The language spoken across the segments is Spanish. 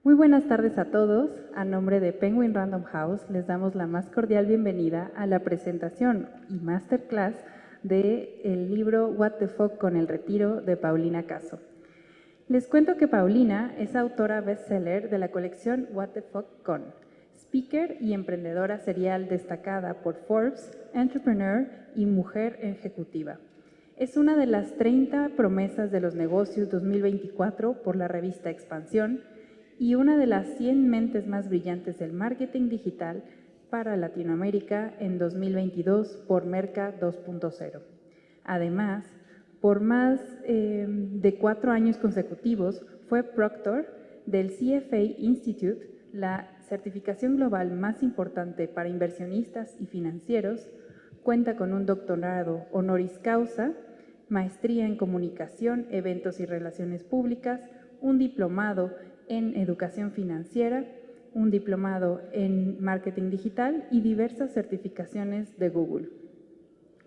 Muy buenas tardes a todos. A nombre de Penguin Random House les damos la más cordial bienvenida a la presentación y masterclass del libro What the Fuck con el Retiro de Paulina Caso. Les cuento que Paulina es autora bestseller de la colección What the Fuck con, speaker y emprendedora serial destacada por Forbes, Entrepreneur y Mujer Ejecutiva. Es una de las 30 promesas de los negocios 2024 por la revista Expansión y una de las 100 mentes más brillantes del marketing digital para Latinoamérica en 2022 por Merca 2.0. Además, por más de 4 años consecutivos, fue Proctor del CFA Institute, la certificación global más importante para inversionistas y financieros. Cuenta con un doctorado honoris causa, maestría en comunicación, eventos y relaciones públicas, un diplomado en educación financiera, un diplomado en marketing digital y diversas certificaciones de Google.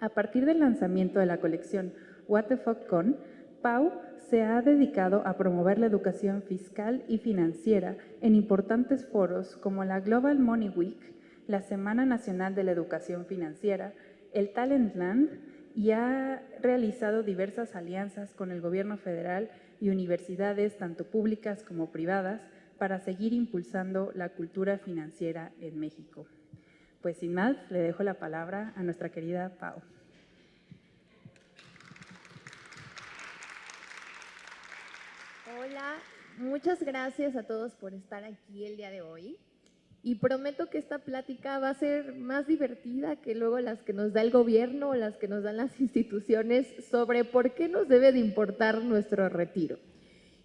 A partir del lanzamiento de la colección What the Fuck Con, Pau se ha dedicado a promover la educación fiscal y financiera en importantes foros como la Global Money Week, la Semana Nacional de la Educación Financiera, el Talentland, y ha realizado diversas alianzas con el gobierno federal y universidades, tanto públicas como privadas, para seguir impulsando la cultura financiera en México. Pues sin más, le dejo la palabra a nuestra querida Pau. Hola, muchas gracias a todos por estar aquí el día de hoy. Y prometo que esta plática va a ser más divertida que luego las que nos da el gobierno o las que nos dan las instituciones sobre por qué nos debe de importar nuestro retiro.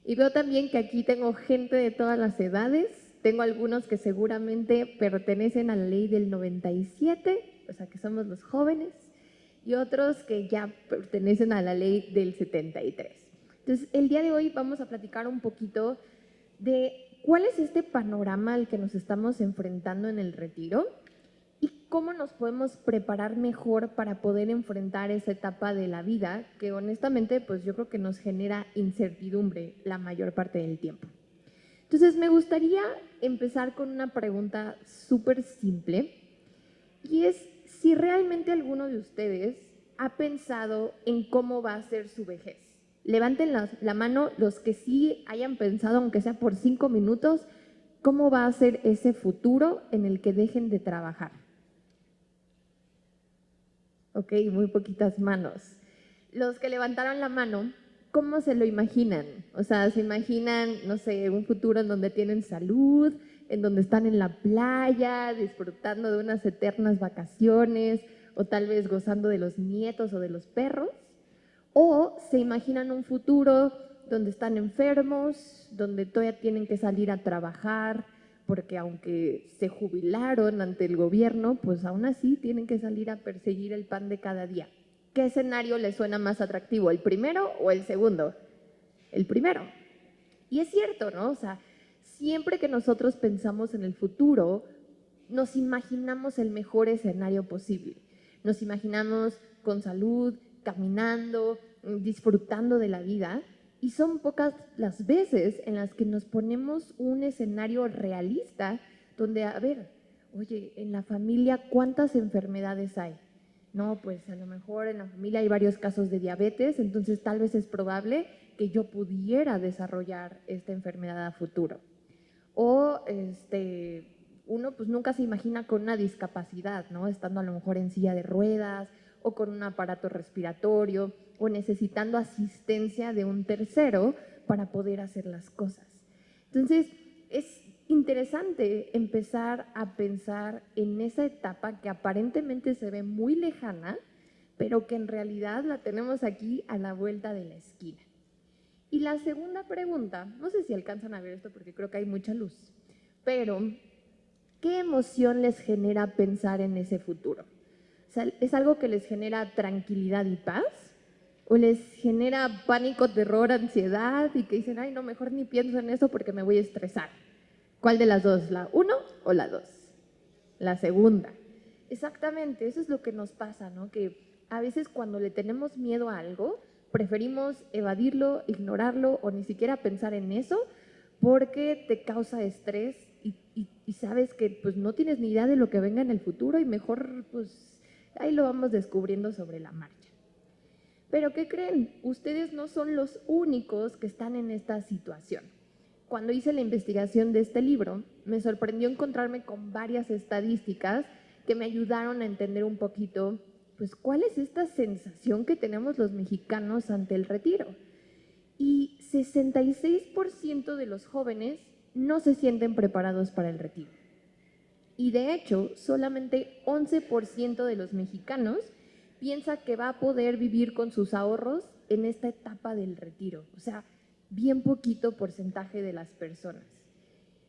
Y veo también que aquí tengo gente de todas las edades. Tengo algunos que seguramente pertenecen a la ley del 97, o sea que somos los jóvenes, y otros que ya pertenecen a la ley del 73. Entonces, el día de hoy vamos a platicar un poquito de cuál es este panorama al que nos estamos enfrentando en el retiro y cómo nos podemos preparar mejor para poder enfrentar esa etapa de la vida que honestamente pues yo creo que nos genera incertidumbre la mayor parte del tiempo. Entonces me gustaría empezar con una pregunta súper simple y es si realmente alguno de ustedes ha pensado en cómo va a ser su vejez. Levanten la mano los que sí hayan pensado, aunque sea por 5 minutos, cómo va a ser ese futuro en el que dejen de trabajar. Ok, muy poquitas manos. Los que levantaron la mano, ¿cómo se lo imaginan? O sea, ¿se imaginan, no sé, un futuro en donde tienen salud, en donde están en la playa, disfrutando de unas eternas vacaciones, o tal vez gozando de los nietos o de los perros? ¿O se imaginan un futuro donde están enfermos, donde todavía tienen que salir a trabajar, porque aunque se jubilaron ante el gobierno, pues aún así tienen que salir a perseguir el pan de cada día? ¿Qué escenario les suena más atractivo, el primero o el segundo? El primero. Y es cierto, ¿no? O sea, siempre que nosotros pensamos en el futuro, nos imaginamos el mejor escenario posible. Nos imaginamos con salud, caminando, disfrutando de la vida. Y son pocas las veces en las que nos ponemos un escenario realista donde, a ver, oye, en la familia, ¿cuántas enfermedades hay? No, pues a lo mejor en la familia hay varios casos de diabetes, entonces tal vez es probable que yo pudiera desarrollar esta enfermedad a futuro. O uno pues nunca se imagina con una discapacidad, ¿no? Estando a lo mejor en silla de ruedas o con un aparato respiratorio o necesitando asistencia de un tercero para poder hacer las cosas. Entonces, es interesante empezar a pensar en esa etapa que aparentemente se ve muy lejana, pero que en realidad la tenemos aquí a la vuelta de la esquina. Y la segunda pregunta, no sé si alcanzan a ver esto porque creo que hay mucha luz, pero ¿qué emoción les genera pensar en ese futuro? O sea, ¿es algo que les genera tranquilidad y paz? ¿O les genera pánico, terror, ansiedad y que dicen, ay, no, mejor ni pienso en eso porque me voy a estresar? ¿Cuál de las dos? ¿La 1 o la 2? La segunda. Exactamente, eso es lo que nos pasa, ¿no? Que a veces cuando le tenemos miedo a algo, preferimos evadirlo, ignorarlo o ni siquiera pensar en eso, porque te causa estrés y sabes que pues no tienes ni idea de lo que venga en el futuro y mejor pues ahí lo vamos descubriendo sobre la marcha. Pero ¿qué creen? Ustedes no son los únicos que están en esta situación. Cuando hice la investigación de este libro, me sorprendió encontrarme con varias estadísticas que me ayudaron a entender un poquito, pues, cuál es esta sensación que tenemos los mexicanos ante el retiro. Y 66% de los jóvenes no se sienten preparados para el retiro. Y de hecho, solamente 11% de los mexicanos piensa que va a poder vivir con sus ahorros en esta etapa del retiro. O sea, bien poquito porcentaje de las personas.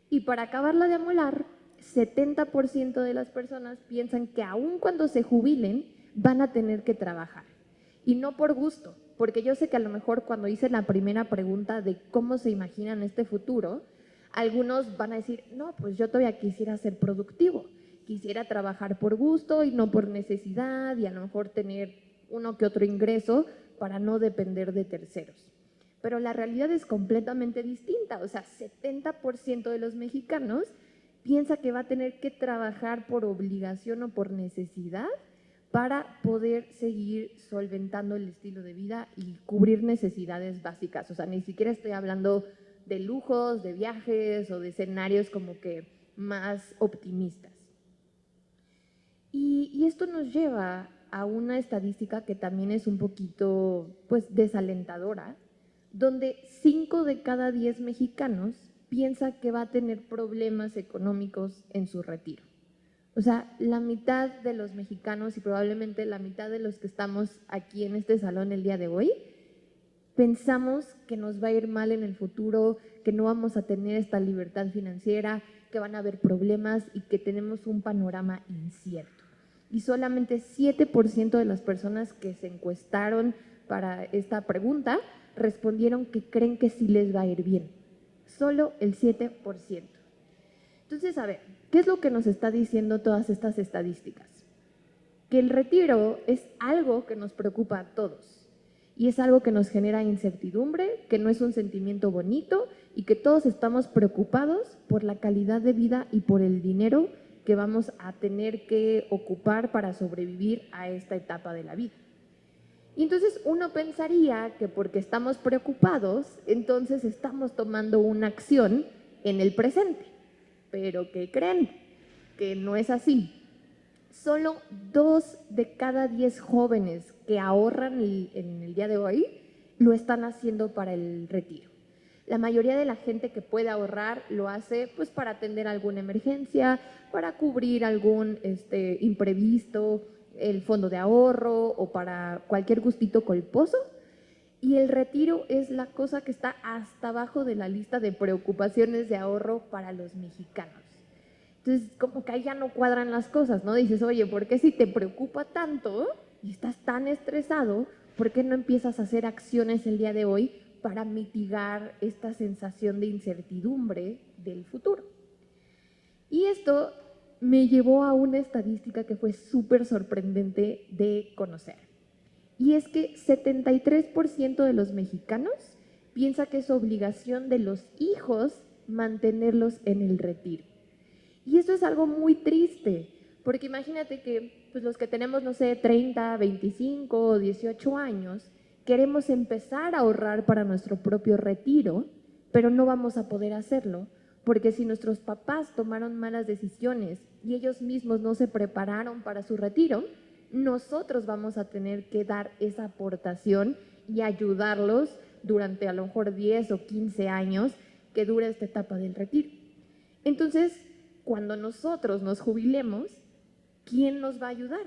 Y para acabarla de amolar, 70% de las personas piensan que aun cuando se jubilen, van a tener que trabajar. Y no por gusto, porque yo sé que a lo mejor cuando hice la primera pregunta de cómo se imaginan este futuro, algunos van a decir, no, pues yo todavía quisiera ser productivo, quisiera trabajar por gusto y no por necesidad y a lo mejor tener uno que otro ingreso para no depender de terceros. Pero la realidad es completamente distinta, o sea, 70% de los mexicanos piensa que va a tener que trabajar por obligación o por necesidad para poder seguir solventando el estilo de vida y cubrir necesidades básicas. O sea, ni siquiera estoy hablando de lujos, de viajes o de escenarios como que más optimistas. Y esto nos lleva a una estadística que también es un poquito, pues, desalentadora, donde 5 de cada 10 mexicanos piensa que va a tener problemas económicos en su retiro. O sea, la mitad de los mexicanos y probablemente la mitad de los que estamos aquí en este salón el día de hoy, pensamos que nos va a ir mal en el futuro, que no vamos a tener esta libertad financiera, que van a haber problemas y que tenemos un panorama incierto. Y solamente 7% de las personas que se encuestaron para esta pregunta respondieron que creen que sí les va a ir bien. Solo el 7%. Entonces, a ver, ¿qué es lo que nos está diciendo todas estas estadísticas? Que el retiro es algo que nos preocupa a todos y es algo que nos genera incertidumbre, que no es un sentimiento bonito y que todos estamos preocupados por la calidad de vida y por el dinero que vamos a tener que ocupar para sobrevivir a esta etapa de la vida. Y entonces uno pensaría que porque estamos preocupados, entonces estamos tomando una acción en el presente. Pero ¿qué creen? Que no es así. Solo 2 de cada 10 jóvenes que ahorran en el día de hoy lo están haciendo para el retiro. La mayoría de la gente que puede ahorrar lo hace pues para atender alguna emergencia, para cubrir algún imprevisto, el fondo de ahorro o para cualquier gustito culposo. Y el retiro es la cosa que está hasta abajo de la lista de preocupaciones de ahorro para los mexicanos. Entonces, como que ahí ya no cuadran las cosas, ¿no? Dices, oye, ¿por qué si te preocupa tanto y estás tan estresado, por qué no empiezas a hacer acciones el día de hoy para mitigar esta sensación de incertidumbre del futuro? Y esto me llevó a una estadística que fue súper sorprendente de conocer. Y es que 73% de los mexicanos piensa que es obligación de los hijos mantenerlos en el retiro. Y eso es algo muy triste, porque imagínate que pues los que tenemos, no sé, 30, 25 o 18 años, queremos empezar a ahorrar para nuestro propio retiro, pero no vamos a poder hacerlo, porque si nuestros papás tomaron malas decisiones y ellos mismos no se prepararon para su retiro, nosotros vamos a tener que dar esa aportación y ayudarlos durante a lo mejor 10 o 15 años que dura esta etapa del retiro. Entonces, cuando nosotros nos jubilemos, ¿quién nos va a ayudar?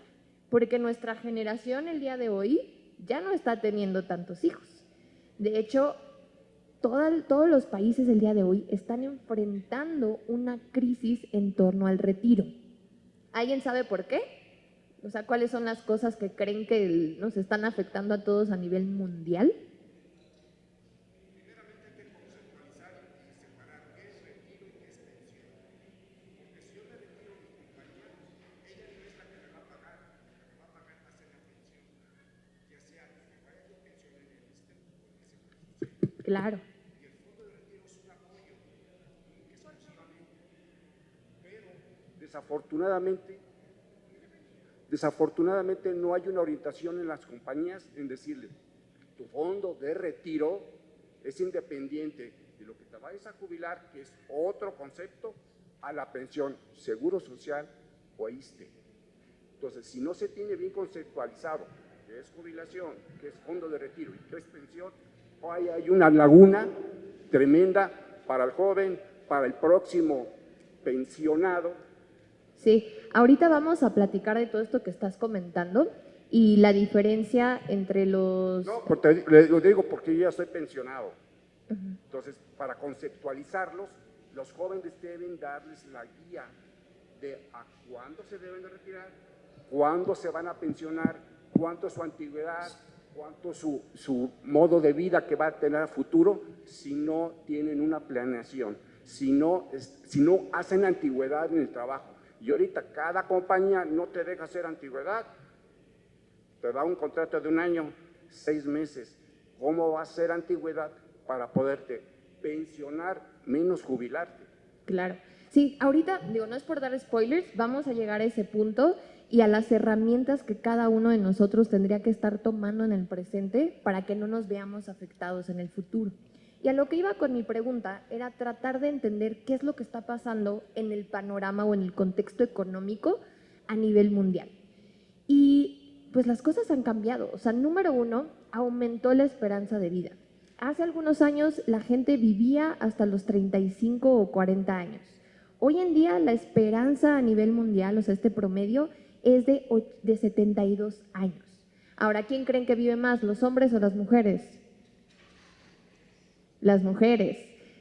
Porque nuestra generación el día de hoy ya no está teniendo tantos hijos. De hecho, todos los países el día de hoy están enfrentando una crisis en torno al retiro. ¿Alguien sabe por qué? O sea, ¿cuáles son las cosas que creen que nos están afectando a todos a nivel mundial? Claro. desafortunadamente no hay una orientación en las compañías en decirle, tu fondo de retiro es independiente de lo que te vayas a jubilar, que es otro concepto, a la pensión, seguro social o ISSSTE. Entonces, si no se tiene bien conceptualizado qué es jubilación, qué es fondo de retiro y qué es pensión, hay una laguna tremenda para el joven, para el próximo pensionado. Sí, ahorita vamos a platicar de todo esto que estás comentando y la diferencia entre los… No, porque lo digo porque yo ya soy pensionado. Entonces, para conceptualizarlos, los jóvenes deben darles la guía de a cuándo se deben de retirar, cuándo se van a pensionar, cuánto es su antigüedad, cuánto es su modo de vida que va a tener a futuro si no tienen una planeación, si no hacen antigüedad en el trabajo. Y ahorita cada compañía no te deja hacer antigüedad, te da un contrato de 1 año, 6 meses. ¿Cómo va a ser antigüedad para poderte pensionar menos jubilarte? Claro. Sí, ahorita, digo, no es por dar spoilers, vamos a llegar a ese punto y a las herramientas que cada uno de nosotros tendría que estar tomando en el presente para que no nos veamos afectados en el futuro. Y a lo que iba con mi pregunta era tratar de entender qué es lo que está pasando en el panorama o en el contexto económico a nivel mundial. Y pues las cosas han cambiado. O sea, número 1, aumentó la esperanza de vida. Hace algunos años la gente vivía hasta los 35 o 40 años. Hoy en día la esperanza a nivel mundial, o sea, este promedio, es de 72 años. Ahora, ¿quién creen que vive más, los hombres o las mujeres? Las mujeres,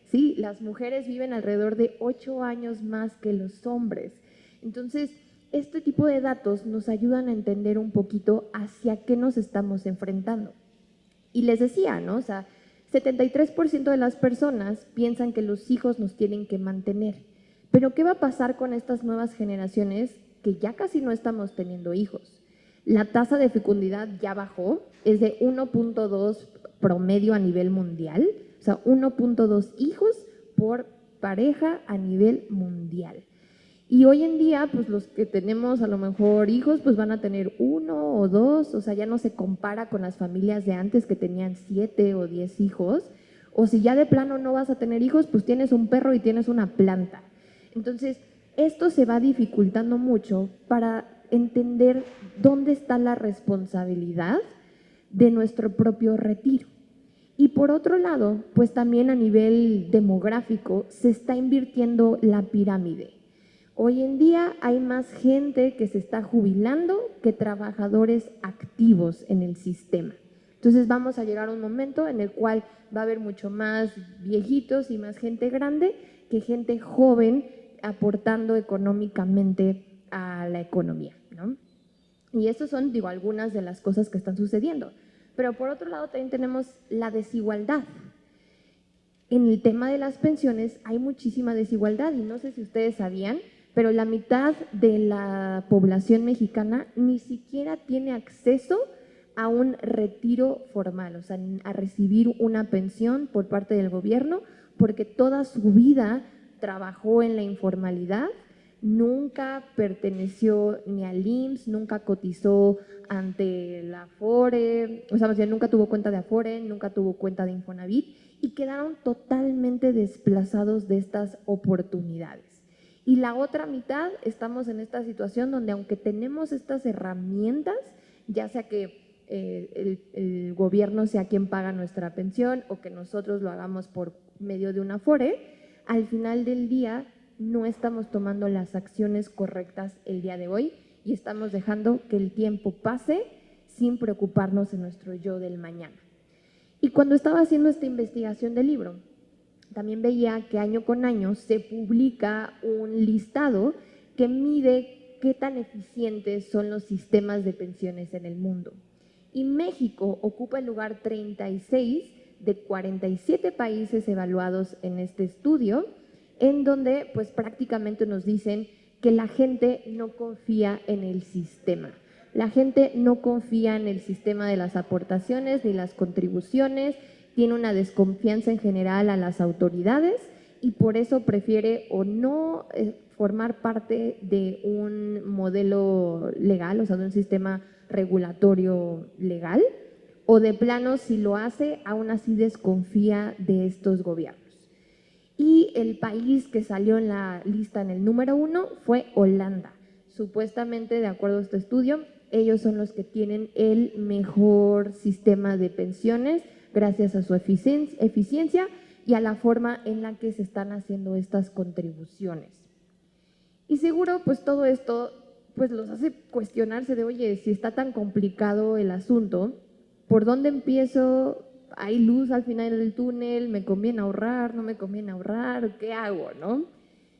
sí, las mujeres viven alrededor de 8 años más que los hombres. Entonces, este tipo de datos nos ayudan a entender un poquito hacia qué nos estamos enfrentando. Y les decía, ¿no? O sea, 73% de las personas piensan que los hijos nos tienen que mantener. Pero ¿qué va a pasar con estas nuevas generaciones que ya casi no estamos teniendo hijos? La tasa de fecundidad ya bajó, es de 1.2 promedio a nivel mundial, o sea, 1.2 hijos por pareja a nivel mundial. Y hoy en día, pues los que tenemos a lo mejor hijos, pues van a tener 1 o 2, o sea, ya no se compara con las familias de antes que tenían 7 o 10 hijos, o si ya de plano no vas a tener hijos, pues tienes un perro y tienes una planta. Entonces, esto se va dificultando mucho para entender dónde está la responsabilidad de nuestro propio retiro. Y por otro lado, pues también a nivel demográfico se está invirtiendo la pirámide. Hoy en día hay más gente que se está jubilando que trabajadores activos en el sistema. Entonces vamos a llegar a un momento en el cual va a haber mucho más viejitos y más gente grande que gente joven aportando económicamente a la economía, ¿no? Y estas son, digo, algunas de las cosas que están sucediendo. Pero por otro lado también tenemos la desigualdad. En el tema de las pensiones hay muchísima desigualdad y no sé si ustedes sabían, pero la mitad de la población mexicana ni siquiera tiene acceso a un retiro formal, o sea, a recibir una pensión por parte del gobierno, porque toda su vida trabajó en la informalidad, nunca perteneció ni al IMSS, nunca cotizó ante la Afore, o sea, más bien nunca tuvo cuenta de Afore, nunca tuvo cuenta de Infonavit y quedaron totalmente desplazados de estas oportunidades. Y la otra mitad estamos en esta situación donde aunque tenemos estas herramientas, ya sea que el gobierno sea quien paga nuestra pensión o que nosotros lo hagamos por medio de una Afore, al final del día no estamos tomando las acciones correctas el día de hoy y estamos dejando que el tiempo pase sin preocuparnos en nuestro yo del mañana. Y cuando estaba haciendo esta investigación del libro, también veía que año con año se publica un listado que mide qué tan eficientes son los sistemas de pensiones en el mundo. Y México ocupa el lugar 36 de 47 países evaluados en este estudio, en donde pues prácticamente nos dicen que la gente no confía en el sistema. La gente no confía en el sistema de las aportaciones ni las contribuciones, tiene una desconfianza en general a las autoridades y por eso prefiere o no formar parte de un modelo legal, o sea, de un sistema regulatorio legal, o de plano, si lo hace, aún así desconfía de estos gobiernos. Y el país que salió en la lista en el número 1 fue Holanda. Supuestamente, de acuerdo a este estudio, ellos son los que tienen el mejor sistema de pensiones gracias a su eficiencia y a la forma en la que se están haciendo estas contribuciones. Y seguro, pues todo esto pues los hace cuestionarse de, oye, si está tan complicado el asunto, ¿por dónde empiezo? ¿Hay luz al final del túnel? ¿Me conviene ahorrar? ¿No me conviene ahorrar? ¿Qué hago, no?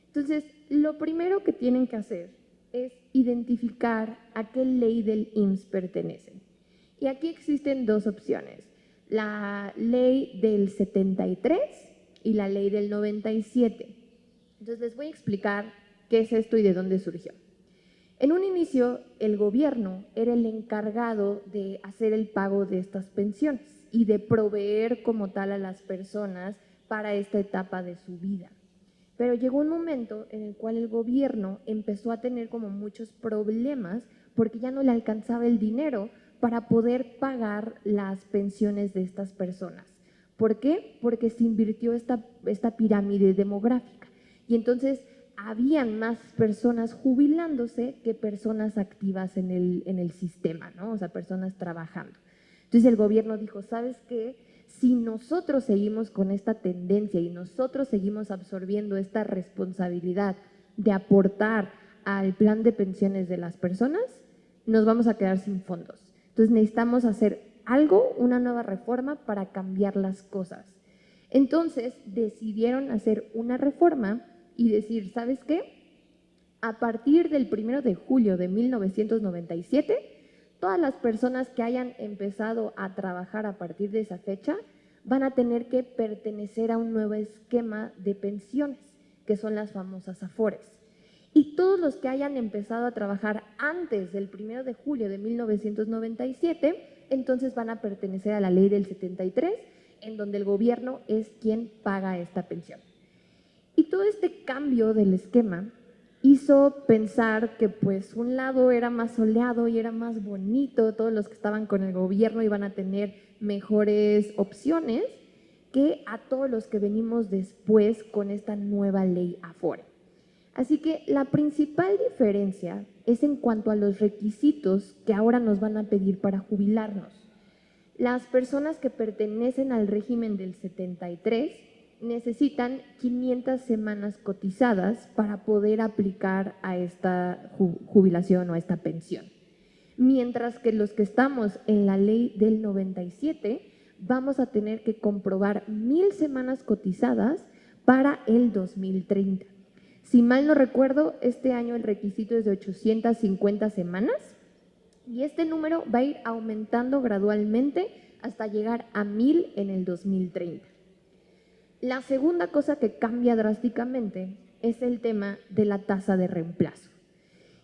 Entonces, lo primero que tienen que hacer es identificar a qué ley del IMSS pertenecen. Y aquí existen dos opciones, la ley del 73 y la ley del 97. Entonces, les voy a explicar qué es esto y de dónde surgió. En un inicio, el gobierno era el encargado de hacer el pago de estas pensiones y de proveer como tal a las personas para esta etapa de su vida. Pero llegó un momento en el cual el gobierno empezó a tener como muchos problemas porque ya no le alcanzaba el dinero para poder pagar las pensiones de estas personas. ¿Por qué? Porque se invirtió esta pirámide demográfica. Y entonces habían más personas jubilándose que personas activas en el sistema, ¿no? O sea, personas trabajando. Entonces el gobierno dijo, ¿sabes qué? Si nosotros seguimos con esta tendencia y nosotros seguimos absorbiendo esta responsabilidad de aportar al plan de pensiones de las personas, nos vamos a quedar sin fondos. Entonces necesitamos hacer algo, una nueva reforma para cambiar las cosas. Entonces decidieron hacer una reforma y decir, ¿sabes qué? A partir del 1 de julio de 1997, todas las personas que hayan empezado a trabajar a partir de esa fecha van a tener que pertenecer a un nuevo esquema de pensiones, que son las famosas AFORES. Y todos los que hayan empezado a trabajar antes del 1 de julio de 1997, entonces van a pertenecer a la ley del 73, en donde el gobierno es quien paga esta pensión. Y todo este cambio del esquema hizo pensar que pues un lado era más soleado y era más bonito, todos los que estaban con el gobierno iban a tener mejores opciones que a todos los que venimos después con esta nueva ley Afore. Así que la principal diferencia es en cuanto a los requisitos que ahora nos van a pedir para jubilarnos. Las personas que pertenecen al régimen del 73 necesitan 500 semanas cotizadas para poder aplicar a esta jubilación o a esta pensión. Mientras que los que estamos en la ley del 97 vamos a tener que comprobar 1000 semanas cotizadas para el 2030. Si mal no recuerdo, este año el requisito es de 850 semanas y este número va a ir aumentando gradualmente hasta llegar a 1000 en el 2030. La segunda cosa que cambia drásticamente es el tema de la tasa de reemplazo.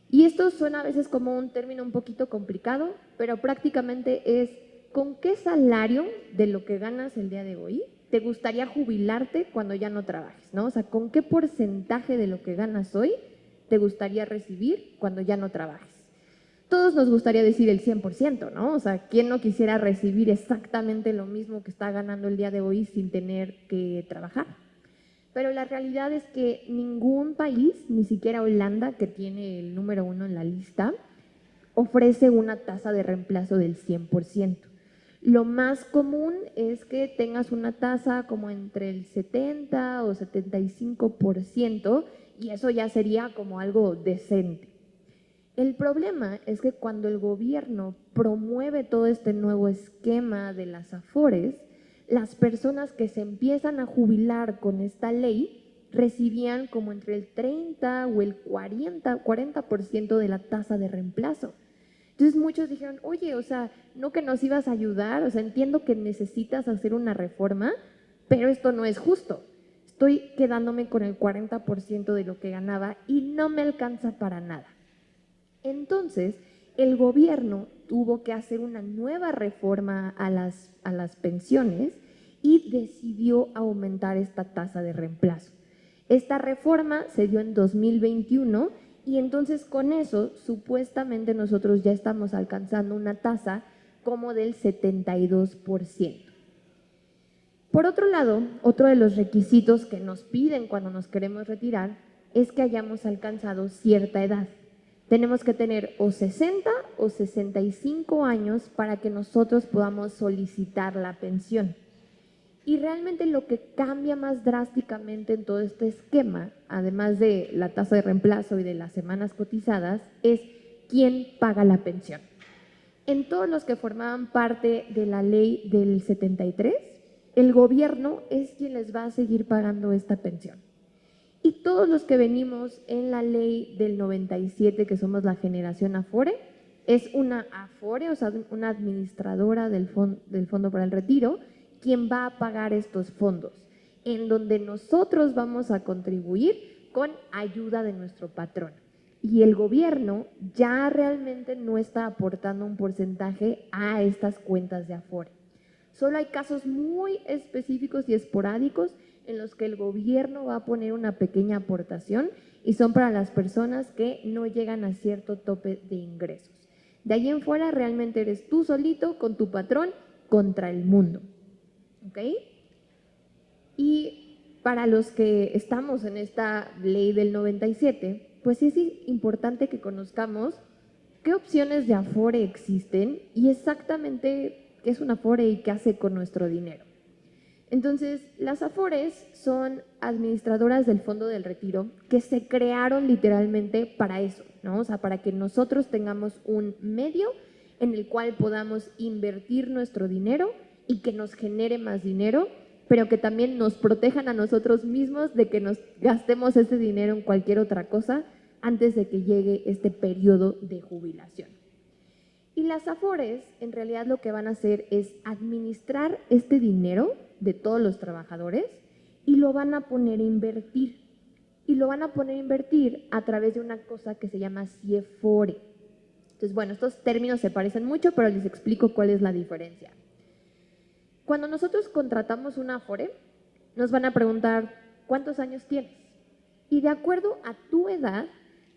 Y esto suena a veces como un término un poquito complicado, pero prácticamente es ¿con qué salario de lo que ganas el día de hoy te gustaría jubilarte cuando ya no trabajes, ¿no? O sea, ¿con qué porcentaje de lo que ganas hoy te gustaría recibir cuando ya no trabajes? Todos nos gustaría decir el 100%, ¿no? O sea, ¿quién no quisiera recibir exactamente lo mismo que está ganando el día de hoy sin tener que trabajar? Pero la realidad es que ningún país, ni siquiera Holanda, que tiene el número 1 en la lista, ofrece una tasa de reemplazo del 100%. Lo más común es que tengas una tasa como entre el 70 o 75% y eso ya sería como algo decente. El problema es que cuando el gobierno promueve todo este nuevo esquema de las AFORES, las personas que se empiezan a jubilar con esta ley recibían como entre el 30 o el 40% de la tasa de reemplazo. Entonces muchos dijeron, oye, o sea, no que nos ibas a ayudar, o sea, entiendo que necesitas hacer una reforma, pero esto no es justo. Estoy quedándome con el 40% de lo que ganaba y no me alcanza para nada. Entonces, el gobierno tuvo que hacer una nueva reforma a las pensiones y decidió aumentar esta tasa de reemplazo. Esta reforma se dio en 2021 y entonces con eso supuestamente nosotros ya estamos alcanzando una tasa como del 72%. Por otro lado, otro de los requisitos que nos piden cuando nos queremos retirar es que hayamos alcanzado cierta edad. Tenemos que tener o 60 o 65 años para que nosotros podamos solicitar la pensión. Y realmente lo que cambia más drásticamente en todo este esquema, además de la tasa de reemplazo y de las semanas cotizadas, es quién paga la pensión. En todos los que formaban parte de la ley del 73, el gobierno es quien les va a seguir pagando esta pensión. Y todos los que venimos en la ley del 97, que somos la generación Afore, es una Afore, o sea, una administradora del Fondo para el Retiro, quien va a pagar estos fondos, en donde nosotros vamos a contribuir con ayuda de nuestro patrón. Y el gobierno ya realmente no está aportando un porcentaje a estas cuentas de Afore. Solo hay casos muy específicos y esporádicos en los que el gobierno va a poner una pequeña aportación y son para las personas que no llegan a cierto tope de ingresos. De ahí en fuera realmente eres tú solito con tu patrón contra el mundo. ¿Ok? Y para los que estamos en esta ley del 97, pues es importante que conozcamos qué opciones de Afore existen y exactamente qué es un Afore y qué hace con nuestro dinero. Entonces, las Afores son administradoras del Fondo del Retiro que se crearon literalmente para eso, ¿no? O sea, para que nosotros tengamos un medio en el cual podamos invertir nuestro dinero y que nos genere más dinero, pero que también nos protejan a nosotros mismos de que nos gastemos ese dinero en cualquier otra cosa antes de que llegue este periodo de jubilación. Y las Afores en realidad lo que van a hacer es administrar este dinero de todos los trabajadores y lo van a poner a invertir. Y lo van a poner a invertir a través de una cosa que se llama CIEFORE. Entonces, bueno, estos términos se parecen mucho, pero les explico cuál es la diferencia. Cuando nosotros contratamos una Afore, nos van a preguntar ¿cuántos años tienes? Y de acuerdo a tu edad,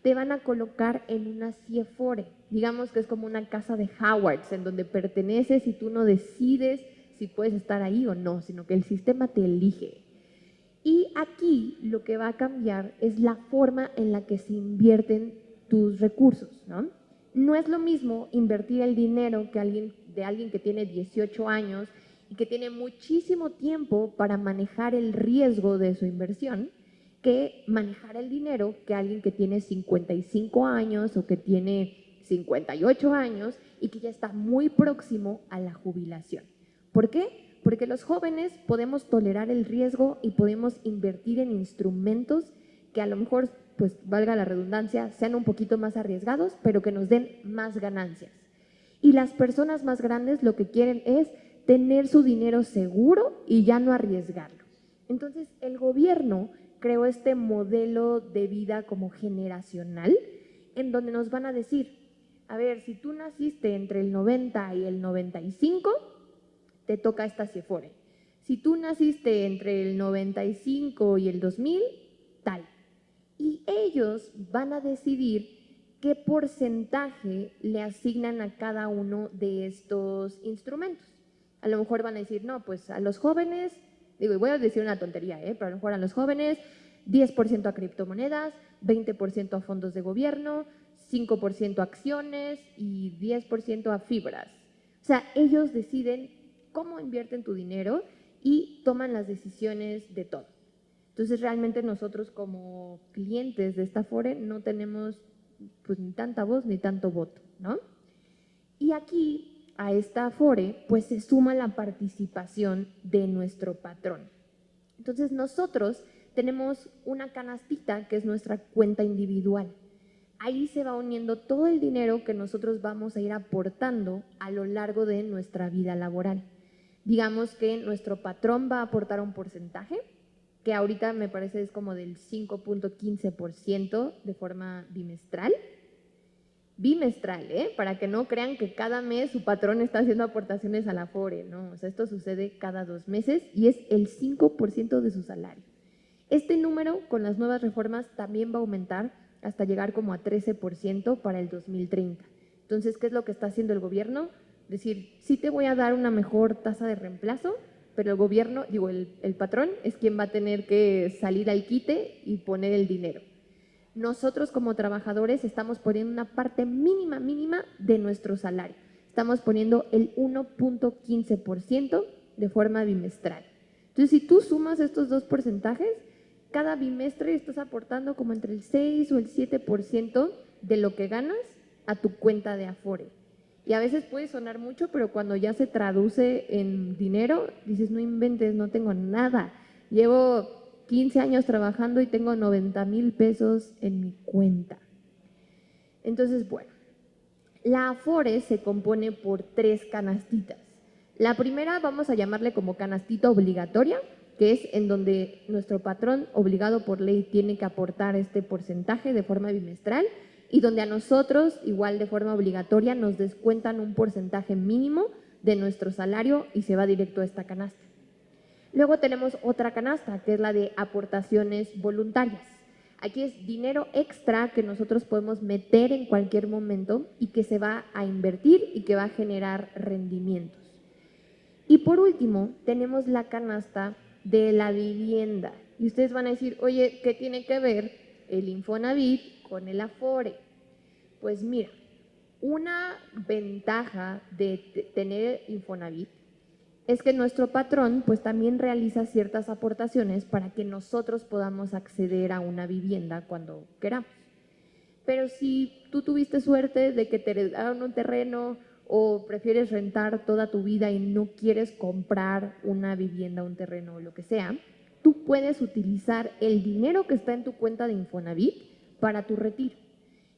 te van a colocar en una CIEFORE. Digamos que es como una casa de Howards, en donde perteneces y tú no decides si puedes estar ahí o no, sino que el sistema te elige. Y aquí lo que va a cambiar es la forma en la que se invierten tus recursos, ¿no? No es lo mismo invertir el dinero de alguien que tiene 18 años y que tiene muchísimo tiempo para manejar el riesgo de su inversión, que manejar el dinero que alguien que tiene 55 años o que tiene 58 años y que ya está muy próximo a la jubilación. ¿Por qué? Porque los jóvenes podemos tolerar el riesgo y podemos invertir en instrumentos que a lo mejor, pues valga la redundancia, sean un poquito más arriesgados, pero que nos den más ganancias. Y las personas más grandes lo que quieren es tener su dinero seguro y ya no arriesgarlo. Entonces, el gobierno creó este modelo de vida como generacional, en donde nos van a decir, a ver, si tú naciste entre el 90 y el 95, te toca esta CIEFORE. Si tú naciste entre el 95 y el 2000, tal. Y ellos van a decidir qué porcentaje le asignan a cada uno de estos instrumentos. A lo mejor van a decir, no, pues a los jóvenes, digo, y voy a decir una tontería, pero a lo mejor a los jóvenes 10% a criptomonedas, 20% a fondos de gobierno, 5% a acciones y 10% a fibras. O sea, ellos deciden cómo invierten tu dinero y toman las decisiones de todo. Entonces, realmente nosotros como clientes de esta Afore no tenemos pues ni tanta voz ni tanto voto, ¿no? Y aquí a esta Afore pues se suma la participación de nuestro patrón. Entonces, nosotros tenemos una canastita que es nuestra cuenta individual. Ahí se va uniendo todo el dinero que nosotros vamos a ir aportando a lo largo de nuestra vida laboral. Digamos que nuestro patrón va a aportar un porcentaje, que ahorita me parece es como del 5.15% de forma bimestral. Bimestral, para que no crean que cada mes su patrón está haciendo aportaciones a la Afore, ¿no? O sea, esto sucede cada 2 meses y es el 5% de su salario. Este número con las nuevas reformas también va a aumentar hasta llegar como a 13% para el 2030. Entonces, ¿qué es lo que está haciendo el gobierno? Decir, sí te voy a dar una mejor tasa de reemplazo, pero el gobierno, el patrón es quien va a tener que salir al quite y poner el dinero. Nosotros como trabajadores estamos poniendo una parte mínima de nuestro salario. Estamos poniendo el 1.15% de forma bimestral. Entonces, si tú sumas estos dos porcentajes, cada bimestre estás aportando como entre el 6 o el 7% de lo que ganas a tu cuenta de Afore. Y a veces puede sonar mucho, pero cuando ya se traduce en dinero, dices, no inventes, no tengo nada. Llevo 15 años trabajando y tengo 90,000 pesos en mi cuenta. Entonces, bueno, la Afore se compone por 3 canastitas. La primera vamos a llamarle como canastita obligatoria, que es en donde nuestro patrón obligado por ley tiene que aportar este porcentaje de forma bimestral y donde a nosotros, igual de forma obligatoria, nos descuentan un porcentaje mínimo de nuestro salario y se va directo a esta canasta. Luego tenemos otra canasta, que es la de aportaciones voluntarias. Aquí es dinero extra que nosotros podemos meter en cualquier momento y que se va a invertir y que va a generar rendimientos. Y por último, tenemos la canasta de la vivienda. Y ustedes van a decir, oye, ¿qué tiene que ver el Infonavit con el Afore? Pues mira, una ventaja de tener Infonavit es que nuestro patrón pues también realiza ciertas aportaciones para que nosotros podamos acceder a una vivienda cuando queramos. Pero si tú tuviste suerte de que te heredaron un terreno o prefieres rentar toda tu vida y no quieres comprar una vivienda, un terreno o lo que sea, tú puedes utilizar el dinero que está en tu cuenta de Infonavit para tu retiro.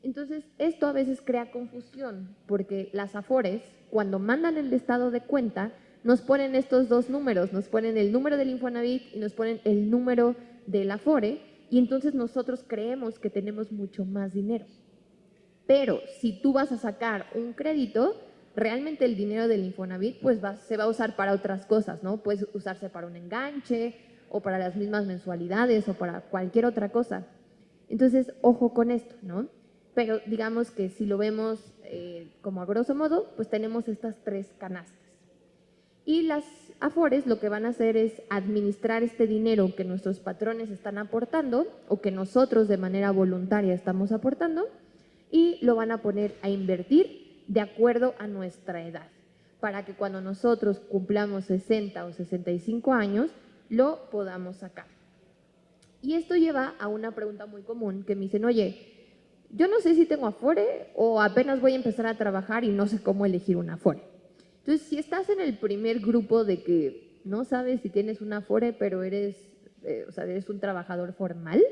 Entonces, esto a veces crea confusión porque las Afores, cuando mandan el estado de cuenta, nos ponen estos dos números, nos ponen el número del Infonavit y nos ponen el número del Afore, y entonces nosotros creemos que tenemos mucho más dinero. Pero si tú vas a sacar un crédito, realmente el dinero del Infonavit pues se va a usar para otras cosas, ¿no? Puede usarse para un enganche o para las mismas mensualidades o para cualquier otra cosa. Entonces, ojo con esto, ¿no? Pero digamos que si lo vemos como a grosso modo, pues tenemos estas 3 canastas. Y las Afores lo que van a hacer es administrar este dinero que nuestros patrones están aportando o que nosotros de manera voluntaria estamos aportando y lo van a poner a invertir de acuerdo a nuestra edad, para que cuando nosotros cumplamos 60 o 65 años lo podamos sacar. Y esto lleva a una pregunta muy común que me dicen, oye, yo no sé si tengo Afore o apenas voy a empezar a trabajar y no sé cómo elegir una Afore. Entonces, si estás en el primer grupo de que no sabes si tienes una Afore, pero eres un trabajador formal,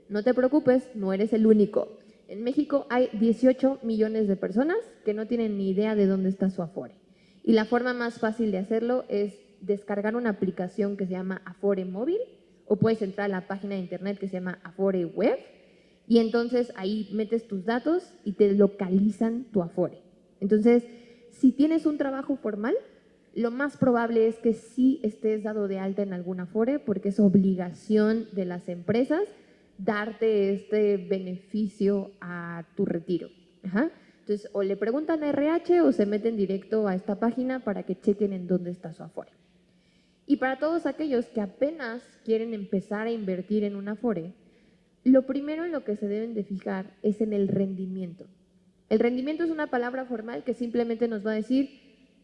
no te preocupes, no eres el único. En México hay 18 millones de personas que no tienen ni idea de dónde está su Afore. Y la forma más fácil de hacerlo es descargar una aplicación que se llama Afore Móvil, o puedes entrar a la página de internet que se llama Afore Web, y entonces ahí metes tus datos y te localizan tu Afore. Entonces, si tienes un trabajo formal, lo más probable es que sí estés dado de alta en alguna Afore, porque es obligación de las empresas darte este beneficio a tu retiro. Ajá. Entonces, o le preguntan a RH o se meten directo a esta página para que chequen en dónde está su Afore. Y para todos aquellos que apenas quieren empezar a invertir en una Afore, lo primero en lo que se deben de fijar es en el rendimiento. El rendimiento es una palabra formal que simplemente nos va a decir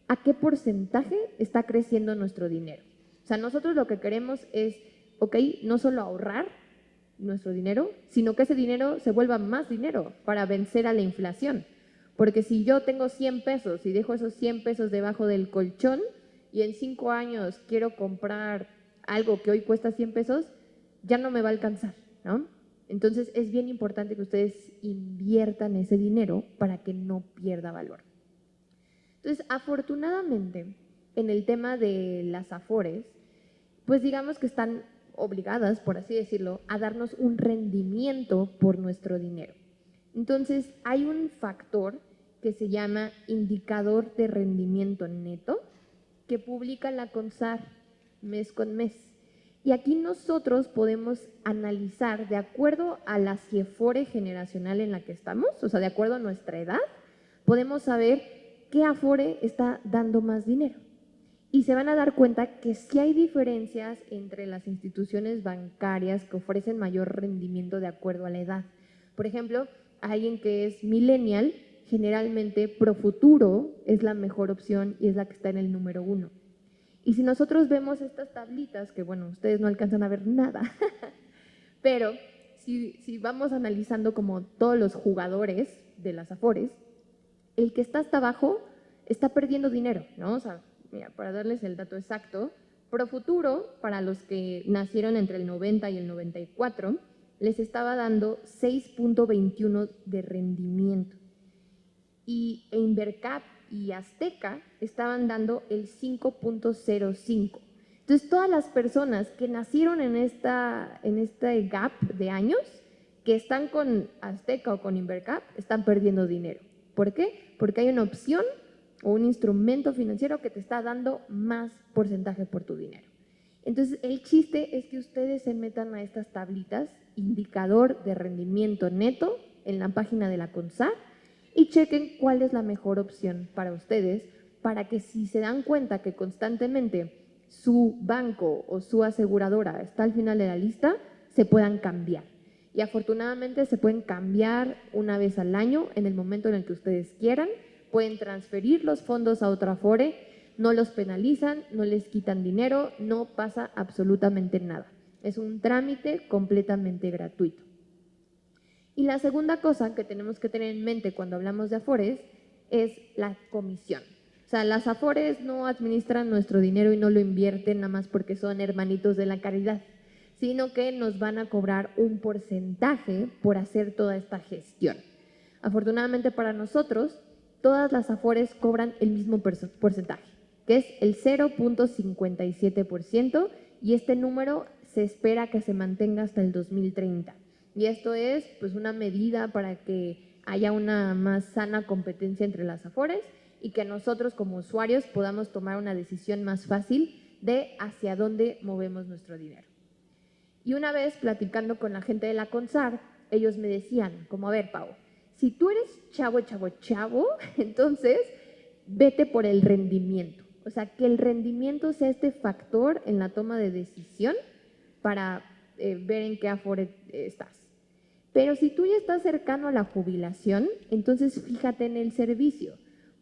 a qué porcentaje está creciendo nuestro dinero. O sea, nosotros lo que queremos es, no solo ahorrar nuestro dinero, sino que ese dinero se vuelva más dinero para vencer a la inflación. Porque si yo tengo 100 pesos y dejo esos 100 pesos debajo del colchón y en 5 años quiero comprar algo que hoy cuesta 100 pesos, ya no me va a alcanzar, ¿no? Entonces es bien importante que ustedes inviertan ese dinero para que no pierda valor. Entonces, afortunadamente, en el tema de las Afores, pues digamos que están obligadas, por así decirlo, a darnos un rendimiento por nuestro dinero. Entonces, hay un factor que se llama indicador de rendimiento neto que publica la CONSAR mes con mes. Y aquí nosotros podemos analizar de acuerdo a la CIEFORE generacional en la que estamos, o sea, de acuerdo a nuestra edad, podemos saber qué Afore está dando más dinero. Y se van a dar cuenta que sí hay diferencias entre las instituciones bancarias que ofrecen mayor rendimiento de acuerdo a la edad. Por ejemplo, alguien que es millennial, generalmente Profuturo es la mejor opción y es la que está en el número 1. Y si nosotros vemos estas tablitas, que bueno, ustedes no alcanzan a ver nada, pero si vamos analizando como todos los jugadores de las Afores, el que está hasta abajo está perdiendo dinero, ¿no? O sea, mira, para darles el dato exacto, Profuturo, para los que nacieron entre el 90 y el 94, les estaba dando 6.21 de rendimiento. Y Invercap y Azteca estaban dando el 5.05. Entonces, todas las personas que nacieron en este gap de años, que están con Azteca o con Invercap, están perdiendo dinero. ¿Por qué? Porque hay una opción o un instrumento financiero que te está dando más porcentaje por tu dinero. Entonces, el chiste es que ustedes se metan a estas tablitas, indicador de rendimiento neto, en la página de la CONSAR, y chequen cuál es la mejor opción para ustedes, para que si se dan cuenta que constantemente su banco o su aseguradora está al final de la lista, se puedan cambiar. Y afortunadamente se pueden cambiar una vez al año en el momento en el que ustedes quieran, pueden transferir los fondos a otra Afore, no los penalizan, no les quitan dinero, no pasa absolutamente nada. Es un trámite completamente gratuito. Y la segunda cosa que tenemos que tener en mente cuando hablamos de Afores es la comisión. O sea, las Afores no administran nuestro dinero y no lo invierten nada más porque son hermanitos de la caridad, sino que nos van a cobrar un porcentaje por hacer toda esta gestión. Afortunadamente para nosotros, todas las Afores cobran el mismo porcentaje, que es el 0.57%, y este número se espera que se mantenga hasta el 2030. Y esto es pues una medida para que haya una más sana competencia entre las Afores y que nosotros como usuarios podamos tomar una decisión más fácil de hacia dónde movemos nuestro dinero. Y una vez platicando con la gente de la CONSAR, ellos me decían, como a ver, Pau, si tú eres chavo, entonces vete por el rendimiento. O sea, que el rendimiento sea este factor en la toma de decisión para ver en qué Afore estás. Pero si tú ya estás cercano a la jubilación, entonces fíjate en el servicio,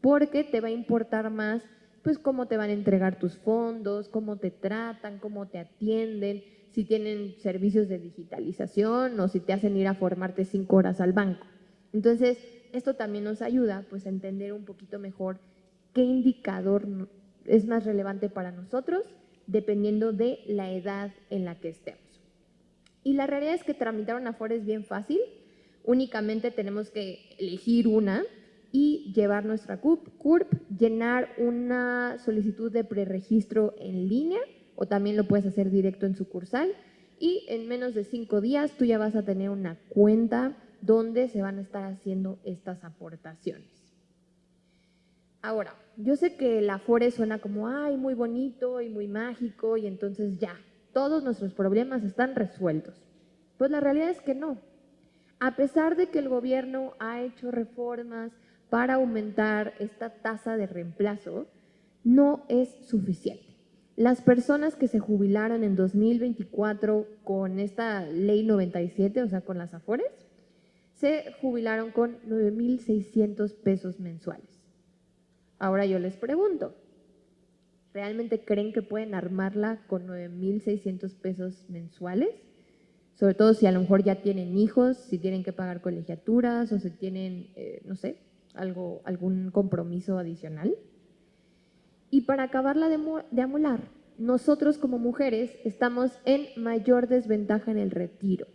porque te va a importar más pues cómo te van a entregar tus fondos, cómo te tratan, cómo te atienden, si tienen servicios de digitalización o si te hacen ir a formarte 5 horas al banco. Entonces, esto también nos ayuda pues a entender un poquito mejor qué indicador es más relevante para nosotros dependiendo de la edad en la que estemos. Y la realidad es que tramitar una Afore es bien fácil, únicamente tenemos que elegir una y llevar nuestra CURP, llenar una solicitud de preregistro en línea o también lo puedes hacer directo en sucursal y en menos de 5 días tú ya vas a tener una cuenta donde se van a estar haciendo estas aportaciones. Ahora, yo sé que la Afore suena como, ay, muy bonito y muy mágico y entonces ya, todos nuestros problemas están resueltos. Pues la realidad es que no. A pesar de que el gobierno ha hecho reformas para aumentar esta tasa de reemplazo, no es suficiente. Las personas que se jubilaron en 2024 con esta ley 97, o sea, con las Afores, se jubilaron con 9,600 pesos mensuales. Ahora yo les pregunto, ¿realmente creen que pueden armarla con 9,600 pesos mensuales? Sobre todo si a lo mejor ya tienen hijos, si tienen que pagar colegiaturas o si tienen, no sé, algún compromiso adicional. Y para acabarla de amolar, nosotros como mujeres estamos en mayor desventaja en el retiro.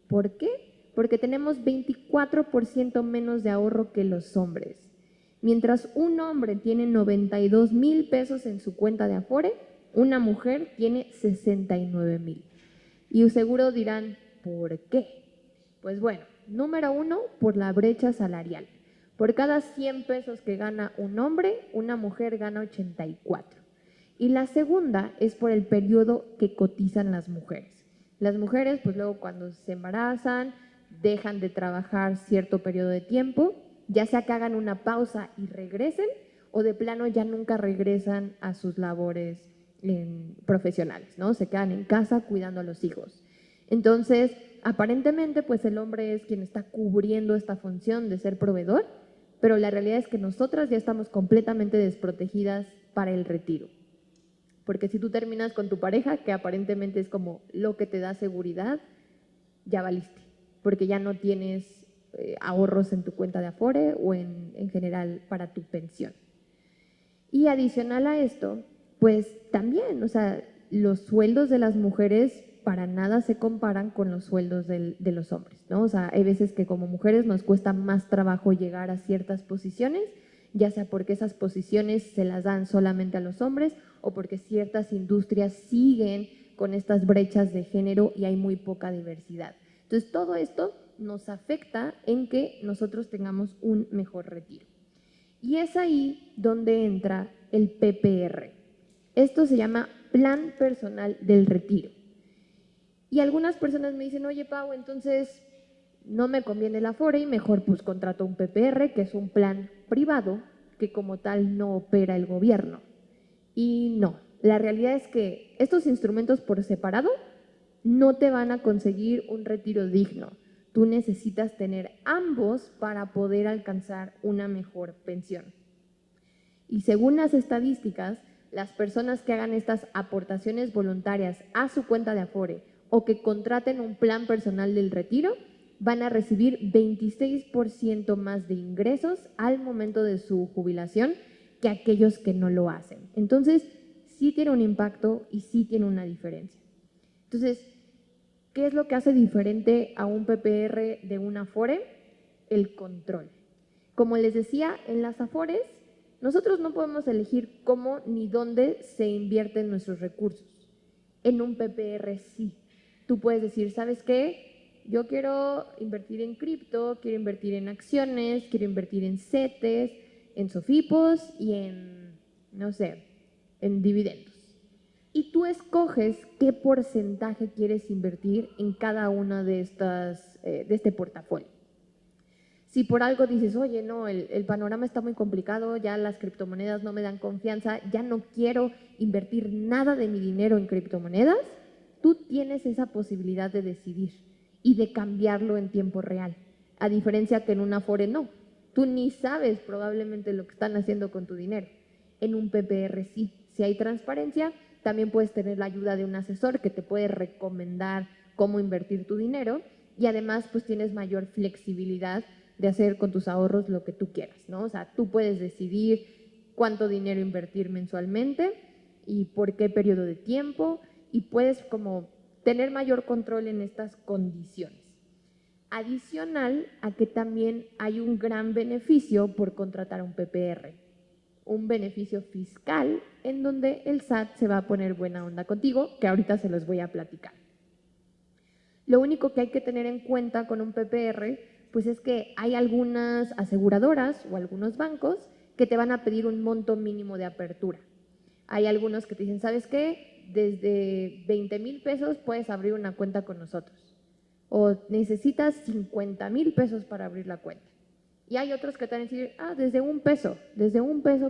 ¿Por qué? Porque tenemos 24% menos de ahorro que los hombres. Mientras un hombre tiene 92,000 pesos en su cuenta de Afore, una mujer tiene 69,000. Y seguro dirán, ¿por qué? Pues bueno, número 1, por la brecha salarial. Por cada 100 pesos que gana un hombre, una mujer gana 84. Y la segunda es por el periodo que cotizan las mujeres. Las mujeres, pues luego cuando se embarazan, dejan de trabajar cierto periodo de tiempo, ya sea que hagan una pausa y regresen, o de plano ya nunca regresan a sus labores profesionales, ¿no? Se quedan en casa cuidando a los hijos. Entonces, aparentemente, pues el hombre es quien está cubriendo esta función de ser proveedor, pero la realidad es que nosotras ya estamos completamente desprotegidas para el retiro. Porque si tú terminas con tu pareja, que aparentemente es como lo que te da seguridad, ya valiste, porque ya no tienes ahorros en tu cuenta de Afore o en general para tu pensión. Y adicional a esto, pues también, o sea, los sueldos de las mujeres para nada se comparan con los sueldos de los hombres, ¿no? O sea, hay veces que como mujeres nos cuesta más trabajo llegar a ciertas posiciones, ya sea porque esas posiciones se las dan solamente a los hombres o porque ciertas industrias siguen con estas brechas de género y hay muy poca diversidad. Entonces, todo esto nos afecta en que nosotros tengamos un mejor retiro. Y es ahí donde entra el PPR. Esto se llama Plan Personal del Retiro. Y algunas personas me dicen, oye Pau, entonces no me conviene el Afore y mejor pues contrato un PPR, que es un plan privado que como tal no opera el gobierno. Y no, la realidad es que estos instrumentos por separado no te van a conseguir un retiro digno. Tú necesitas tener ambos para poder alcanzar una mejor pensión. Y según las estadísticas, las personas que hagan estas aportaciones voluntarias a su cuenta de Afore o que contraten un plan personal del retiro van a recibir 26% más de ingresos al momento de su jubilación que aquellos que no lo hacen. Entonces, sí tiene un impacto y sí tiene una diferencia. Entonces, ¿qué es lo que hace diferente a un PPR de un Afore? El control. Como les decía, en las Afores nosotros no podemos elegir cómo ni dónde se invierten nuestros recursos. En un PPR sí. Tú puedes decir, ¿sabes qué? Yo quiero invertir en cripto, quiero invertir en acciones, quiero invertir en CETES, en SOFIPOS y en, no sé, en dividendos. Y tú escoges qué porcentaje quieres invertir en cada una de este portafolio. Si por algo dices, oye, no, el panorama está muy complicado, ya las criptomonedas no me dan confianza, ya no quiero invertir nada de mi dinero en criptomonedas, tú tienes esa posibilidad de decidir y de cambiarlo en tiempo real. A diferencia que en un Afore no. Tú ni sabes probablemente lo que están haciendo con tu dinero. En un PPR sí. Si hay transparencia, también puedes tener la ayuda de un asesor que te puede recomendar cómo invertir tu dinero y además pues tienes mayor flexibilidad de hacer con tus ahorros lo que tú quieras, ¿no? O sea, tú puedes decidir cuánto dinero invertir mensualmente y por qué periodo de tiempo y puedes como tener mayor control en estas condiciones. Adicional a que también hay un gran beneficio por contratar un PPR, un beneficio fiscal en donde el SAT se va a poner buena onda contigo, que ahorita se los voy a platicar. Lo único que hay que tener en cuenta con un PPR pues es que hay algunas aseguradoras o algunos bancos que te van a pedir un monto mínimo de apertura. Hay algunos que te dicen, ¿sabes qué? Desde 20,000 pesos puedes abrir una cuenta con nosotros. O necesitas 50,000 pesos para abrir la cuenta. Y hay otros que te van a decir, desde un peso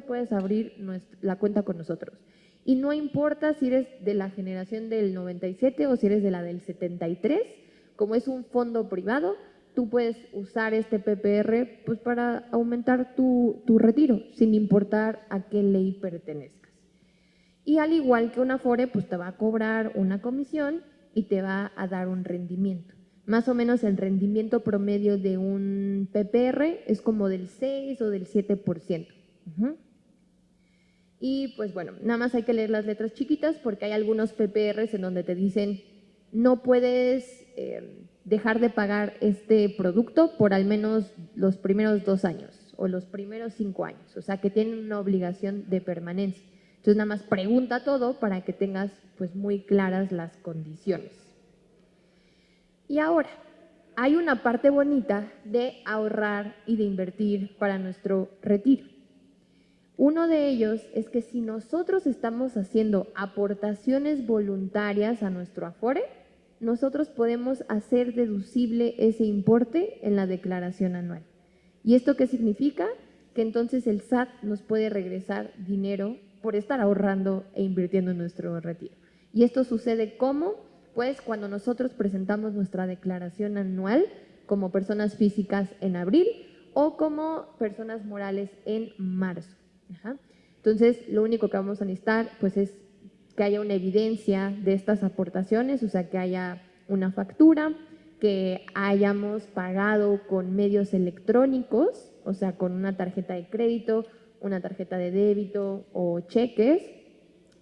puedes abrir la cuenta con nosotros. Y no importa si eres de la generación del 97 o si eres de la del 73, como es un fondo privado, tú puedes usar este PPR pues, para aumentar tu retiro, sin importar a qué ley pertenezcas. Y al igual que un Afore, pues te va a cobrar una comisión y te va a dar un rendimiento. Más o menos el rendimiento promedio de un PPR es como del 6 o del 7%. Y pues bueno, nada más hay que leer las letras chiquitas porque hay algunos PPRs en donde te dicen no puedes dejar de pagar este producto por al menos los primeros 2 años o los primeros 5 años, o sea que tienen una obligación de permanencia. Entonces nada más pregunta todo para que tengas pues muy claras las condiciones. Y ahora, hay una parte bonita de ahorrar y de invertir para nuestro retiro. Uno de ellos es que si nosotros estamos haciendo aportaciones voluntarias a nuestro Afore, nosotros podemos hacer deducible ese importe en la declaración anual. ¿Y esto qué significa? Que entonces el SAT nos puede regresar dinero por estar ahorrando e invirtiendo en nuestro retiro. ¿Y esto sucede cómo? Pues cuando nosotros presentamos nuestra declaración anual como personas físicas en abril o como personas morales en marzo. Ajá. Entonces, lo único que vamos a necesitar pues es que haya una evidencia de estas aportaciones, o sea, que haya una factura, que hayamos pagado con medios electrónicos, o sea, con una tarjeta de crédito, una tarjeta de débito o cheques,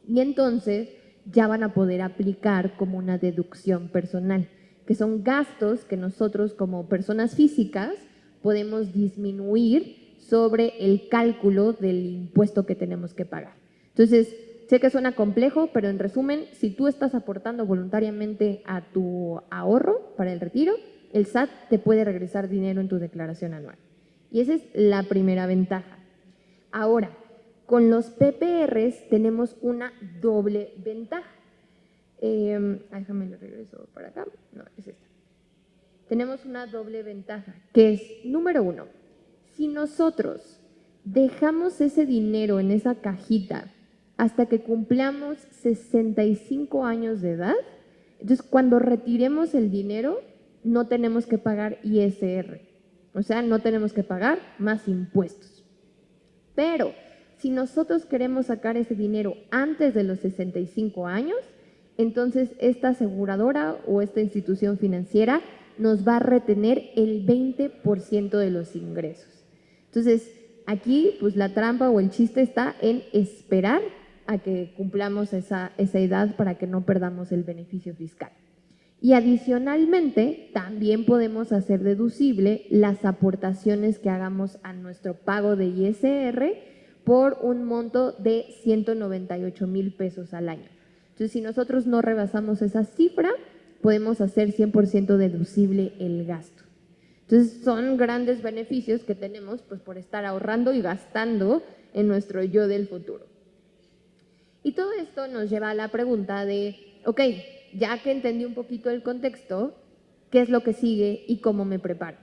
y entonces ya van a poder aplicar como una deducción personal, que son gastos que nosotros como personas físicas podemos disminuir sobre el cálculo del impuesto que tenemos que pagar. Entonces, sé que suena complejo, pero en resumen, si tú estás aportando voluntariamente a tu ahorro para el retiro, el SAT te puede regresar dinero en tu declaración anual. Y esa es la primera ventaja. Ahora, con los PPRs tenemos una doble ventaja. Déjame lo regreso para acá. No, es esta. Tenemos una doble ventaja, que es, número uno, si nosotros dejamos ese dinero en esa cajita hasta que cumplamos 65 años de edad, entonces cuando retiremos el dinero no tenemos que pagar ISR, o sea, no tenemos que pagar más impuestos. Pero si nosotros queremos sacar ese dinero antes de los 65 años, entonces esta aseguradora o esta institución financiera nos va a retener el 20% de los ingresos. Entonces, aquí pues la trampa o el chiste está en esperar a que cumplamos esa edad para que no perdamos el beneficio fiscal. Y adicionalmente, también podemos hacer deducible las aportaciones que hagamos a nuestro pago de ISR por un monto de 198,000 pesos al año. Entonces, si nosotros no rebasamos esa cifra, podemos hacer 100% deducible el gasto. Entonces, son grandes beneficios que tenemos pues, por estar ahorrando y gastando en nuestro yo del futuro. Y todo esto nos lleva a la pregunta de, ok, ya que entendí un poquito el contexto, ¿qué es lo que sigue y cómo me preparo?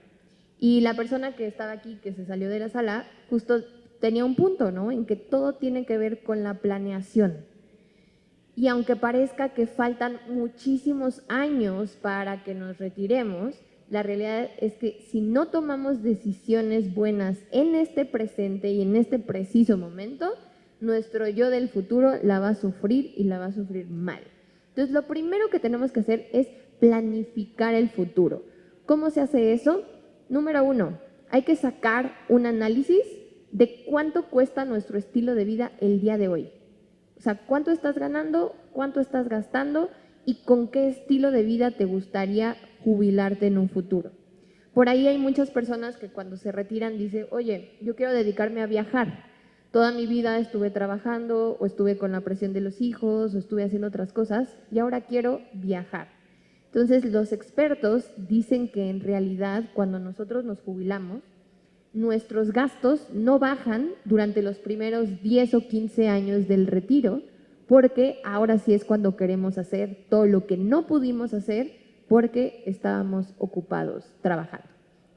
Y la persona que estaba aquí, que se salió de la sala, justo tenía un punto, ¿no? En que todo tiene que ver con la planeación. Y aunque parezca que faltan muchísimos años para que nos retiremos, la realidad es que si no tomamos decisiones buenas en este presente y en este preciso momento, nuestro yo del futuro la va a sufrir y la va a sufrir mal. Entonces, lo primero que tenemos que hacer es planificar el futuro. ¿Cómo se hace eso? Número uno, hay que sacar un análisis de cuánto cuesta nuestro estilo de vida el día de hoy. O sea, cuánto estás ganando, cuánto estás gastando y con qué estilo de vida te gustaría jubilarte en un futuro. Por ahí hay muchas personas que cuando se retiran dicen, oye, yo quiero dedicarme a viajar. Toda mi vida estuve trabajando o estuve con la presión de los hijos o estuve haciendo otras cosas y ahora quiero viajar. Entonces, los expertos dicen que en realidad cuando nosotros nos jubilamos, nuestros gastos no bajan durante los primeros 10 o 15 años del retiro, porque ahora sí es cuando queremos hacer todo lo que no pudimos hacer porque estábamos ocupados trabajando.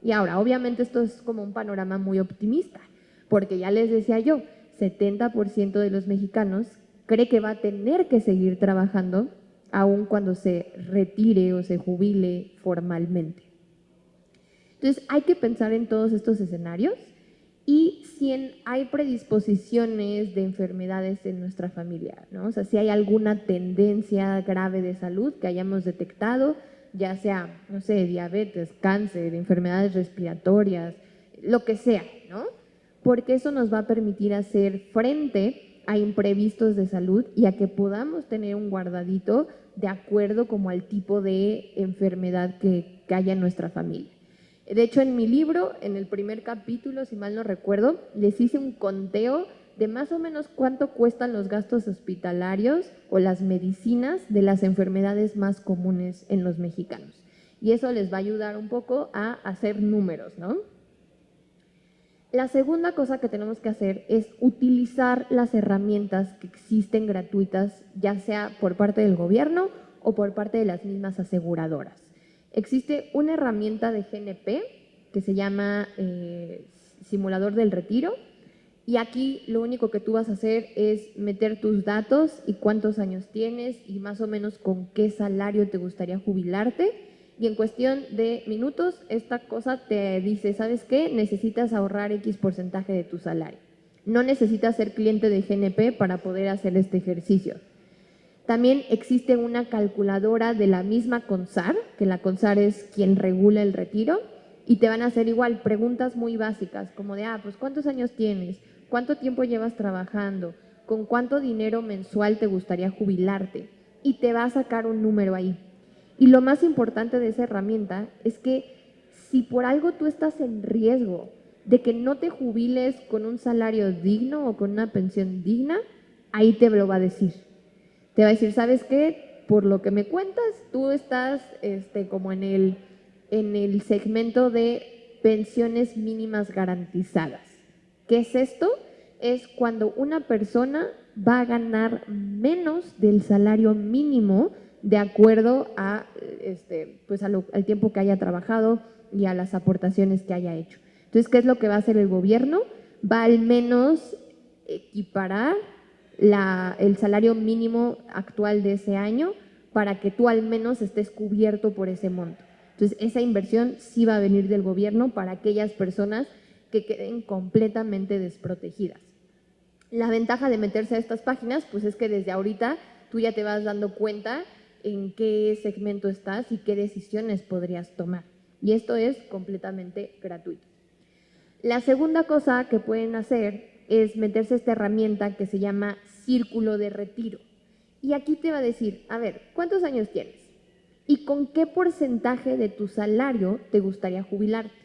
Y ahora, obviamente esto es como un panorama muy optimista, porque ya les decía yo, 70% de los mexicanos cree que va a tener que seguir trabajando aun cuando se retire o se jubile formalmente. Entonces, hay que pensar en todos estos escenarios y si hay predisposiciones de enfermedades en nuestra familia, ¿no? O sea, si hay alguna tendencia grave de salud que hayamos detectado, ya sea, no sé, diabetes, cáncer, enfermedades respiratorias, lo que sea, ¿no? Porque eso nos va a permitir hacer frente a imprevistos de salud y a que podamos tener un guardadito de acuerdo como al tipo de enfermedad que haya en nuestra familia. De hecho, en mi libro, en el primer capítulo, si mal no recuerdo, les hice un conteo de más o menos cuánto cuestan los gastos hospitalarios o las medicinas de las enfermedades más comunes en los mexicanos. Y eso les va a ayudar un poco a hacer números, ¿no? La segunda cosa que tenemos que hacer es utilizar las herramientas que existen gratuitas, ya sea por parte del gobierno o por parte de las mismas aseguradoras. Existe una herramienta de GNP que se llama Simulador del Retiro, y aquí lo único que tú vas a hacer es meter tus datos y cuántos años tienes y más o menos con qué salario te gustaría jubilarte. Y en cuestión de minutos, esta cosa te dice, ¿sabes qué? Necesitas ahorrar X porcentaje de tu salario. No necesitas ser cliente de GNP para poder hacer este ejercicio. También existe una calculadora de la misma CONSAR, que la CONSAR es quien regula el retiro, y te van a hacer igual preguntas muy básicas, como de, pues ¿cuántos años tienes? ¿Cuánto tiempo llevas trabajando? ¿Con cuánto dinero mensual te gustaría jubilarte? Y te va a sacar un número ahí. Y lo más importante de esa herramienta es que si por algo tú estás en riesgo de que no te jubiles con un salario digno o con una pensión digna, ahí te lo va a decir. Te va a decir, ¿sabes qué? Por lo que me cuentas, tú estás como en el segmento de pensiones mínimas garantizadas. ¿Qué es esto? Es cuando una persona va a ganar menos del salario mínimo de acuerdo a, al tiempo que haya trabajado y a las aportaciones que haya hecho. Entonces, ¿qué es lo que va a hacer el gobierno? Va al menos equiparar el salario mínimo actual de ese año para que tú al menos estés cubierto por ese monto. Entonces, esa inversión sí va a venir del gobierno para aquellas personas que queden completamente desprotegidas. La ventaja de meterse a estas páginas, pues es que desde ahorita tú ya te vas dando cuenta en qué segmento estás y qué decisiones podrías tomar. Y esto es completamente gratuito. La segunda cosa que pueden hacer es meterse a esta herramienta que se llama Círculo de Retiro. Y aquí te va a decir, a ver, ¿cuántos años tienes? ¿Y con qué porcentaje de tu salario te gustaría jubilarte?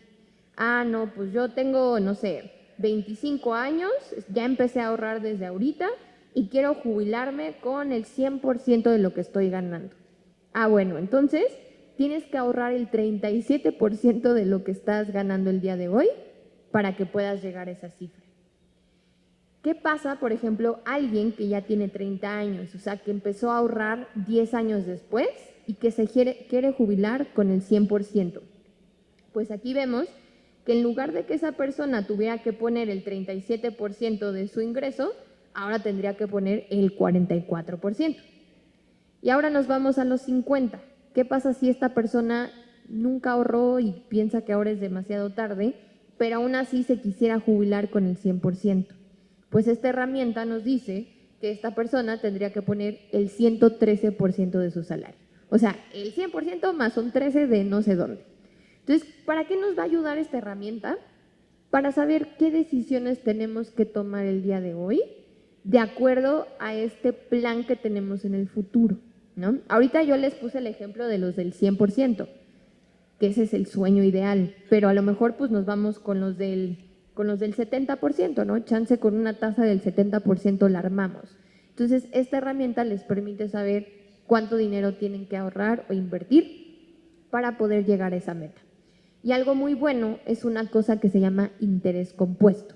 No, pues yo tengo, no sé, 25 años, ya empecé a ahorrar desde ahorita y quiero jubilarme con el 100% de lo que estoy ganando. Bueno, entonces tienes que ahorrar el 37% de lo que estás ganando el día de hoy para que puedas llegar a esa cifra. ¿Qué pasa, por ejemplo, alguien que ya tiene 30 años, o sea, que empezó a ahorrar 10 años después y que se quiere jubilar con el 100%? Pues aquí vemos que en lugar de que esa persona tuviera que poner el 37% de su ingreso, ahora tendría que poner el 44%. Y ahora nos vamos a los 50. ¿Qué pasa si esta persona nunca ahorró y piensa que ahora es demasiado tarde, pero aún así se quisiera jubilar con el 100%? Pues esta herramienta nos dice que esta persona tendría que poner el 113% de su salario. O sea, el 100% más un 13% de no sé dónde. Entonces, ¿para qué nos va a ayudar esta herramienta? Para saber qué decisiones tenemos que tomar el día de hoy de acuerdo a este plan que tenemos en el futuro, ¿no? Ahorita yo les puse el ejemplo de los del 100%, que ese es el sueño ideal, pero a lo mejor pues nos vamos con los del 70%, ¿no? Chance con una tasa del 70% la armamos. Entonces, esta herramienta les permite saber cuánto dinero tienen que ahorrar o invertir para poder llegar a esa meta. Y algo muy bueno es una cosa que se llama interés compuesto.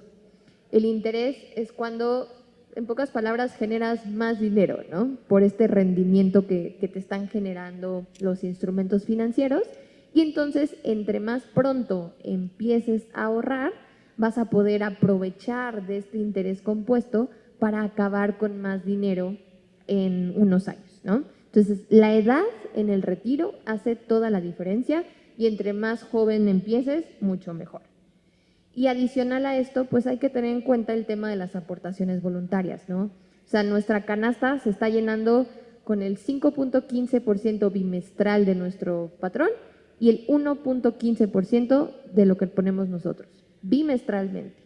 El interés es cuando, en pocas palabras, generas más dinero, ¿no? Por este rendimiento que te están generando los instrumentos financieros. Y entonces, entre más pronto empieces a ahorrar, vas a poder aprovechar de este interés compuesto para acabar con más dinero en unos años, ¿no? Entonces, la edad en el retiro hace toda la diferencia y entre más joven empieces, mucho mejor. Y adicional a esto, pues hay que tener en cuenta el tema de las aportaciones voluntarias, ¿no? O sea, nuestra canasta se está llenando con el 5.15% bimestral de nuestro patrón y el 1.15% de lo que ponemos nosotros, bimestralmente.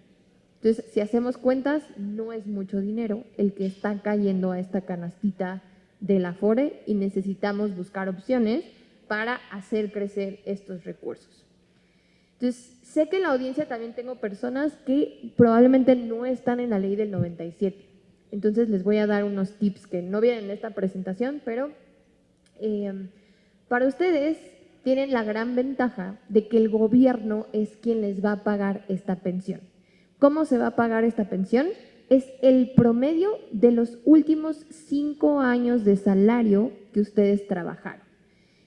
Entonces, si hacemos cuentas, no es mucho dinero el que está cayendo a esta canastita del Afore y necesitamos buscar opciones para hacer crecer estos recursos. Entonces, sé que en la audiencia también tengo personas que probablemente no están en la ley del 97. Entonces, les voy a dar unos tips que no vienen en esta presentación, pero para ustedes tienen la gran ventaja de que el gobierno es quien les va a pagar esta pensión. ¿Cómo se va a pagar esta pensión? Es el promedio de los últimos 5 años de salario que ustedes trabajaron.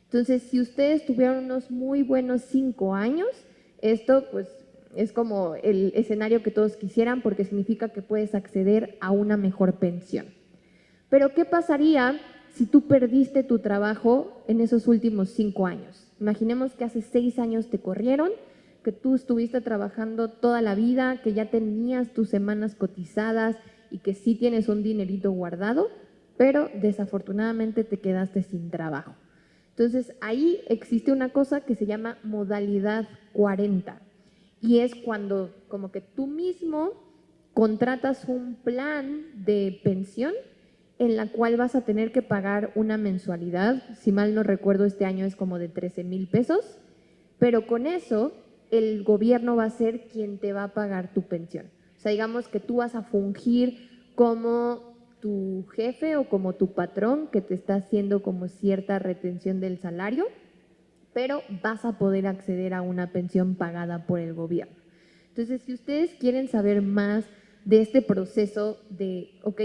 Entonces, si ustedes tuvieron unos muy buenos 5 años, esto pues es como el escenario que todos quisieran porque significa que puedes acceder a una mejor pensión. Pero ¿qué pasaría si tú perdiste tu trabajo en esos últimos 5 años? Imaginemos que hace 6 años te corrieron, que tú estuviste trabajando toda la vida, que ya tenías tus semanas cotizadas y que sí tienes un dinerito guardado, pero desafortunadamente te quedaste sin trabajo. Entonces, ahí existe una cosa que se llama modalidad 40 y es cuando como que tú mismo contratas un plan de pensión en la cual vas a tener que pagar una mensualidad, si mal no recuerdo este año es como de 13,000 pesos, pero con eso el gobierno va a ser quien te va a pagar tu pensión. O sea, digamos que tú vas a fungir como tu jefe o como tu patrón que te está haciendo como cierta retención del salario, pero vas a poder acceder a una pensión pagada por el gobierno. Entonces, si ustedes quieren saber más de este proceso de, ok,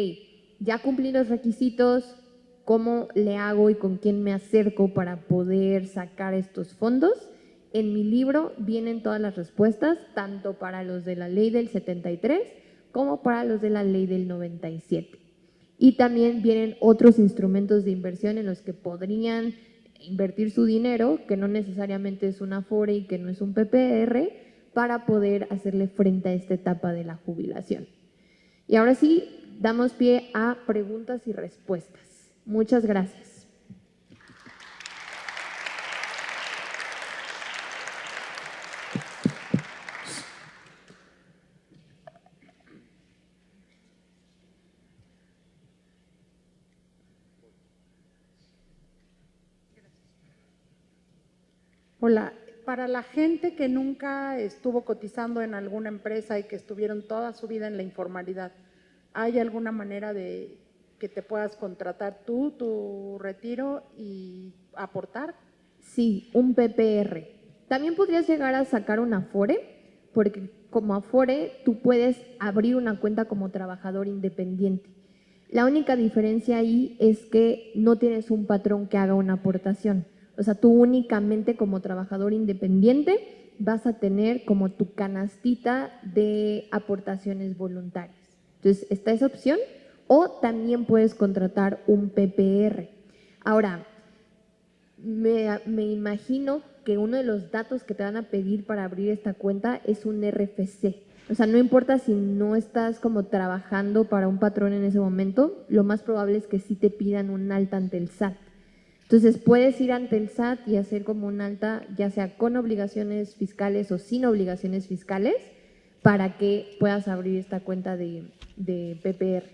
ya cumplí los requisitos, ¿cómo le hago y con quién me acerco para poder sacar estos fondos? En mi libro vienen todas las respuestas, tanto para los de la ley del 73 como para los de la ley del 97. Y también vienen otros instrumentos de inversión en los que podrían invertir su dinero, que no necesariamente es una Afore y que no es un PPR, para poder hacerle frente a esta etapa de la jubilación. Y ahora sí, damos pie a preguntas y respuestas. Muchas gracias. Hola, para la gente que nunca estuvo cotizando en alguna empresa y que estuvieron toda su vida en la informalidad, ¿hay alguna manera de que te puedas contratar tú, tu retiro y aportar? Sí, un PPR. También podrías llegar a sacar una Afore, porque como Afore tú puedes abrir una cuenta como trabajador independiente. La única diferencia ahí es que no tienes un patrón que haga una aportación. O sea, tú únicamente como trabajador independiente vas a tener como tu canastita de aportaciones voluntarias. Entonces, está esa opción o también puedes contratar un PPR. Ahora, me imagino que uno de los datos que te van a pedir para abrir esta cuenta es un RFC. O sea, no importa si no estás como trabajando para un patrón en ese momento, lo más probable es que sí te pidan un alta ante el SAT. Entonces, puedes ir ante el SAT y hacer como un alta, ya sea con obligaciones fiscales o sin obligaciones fiscales, para que puedas abrir esta cuenta de PPR.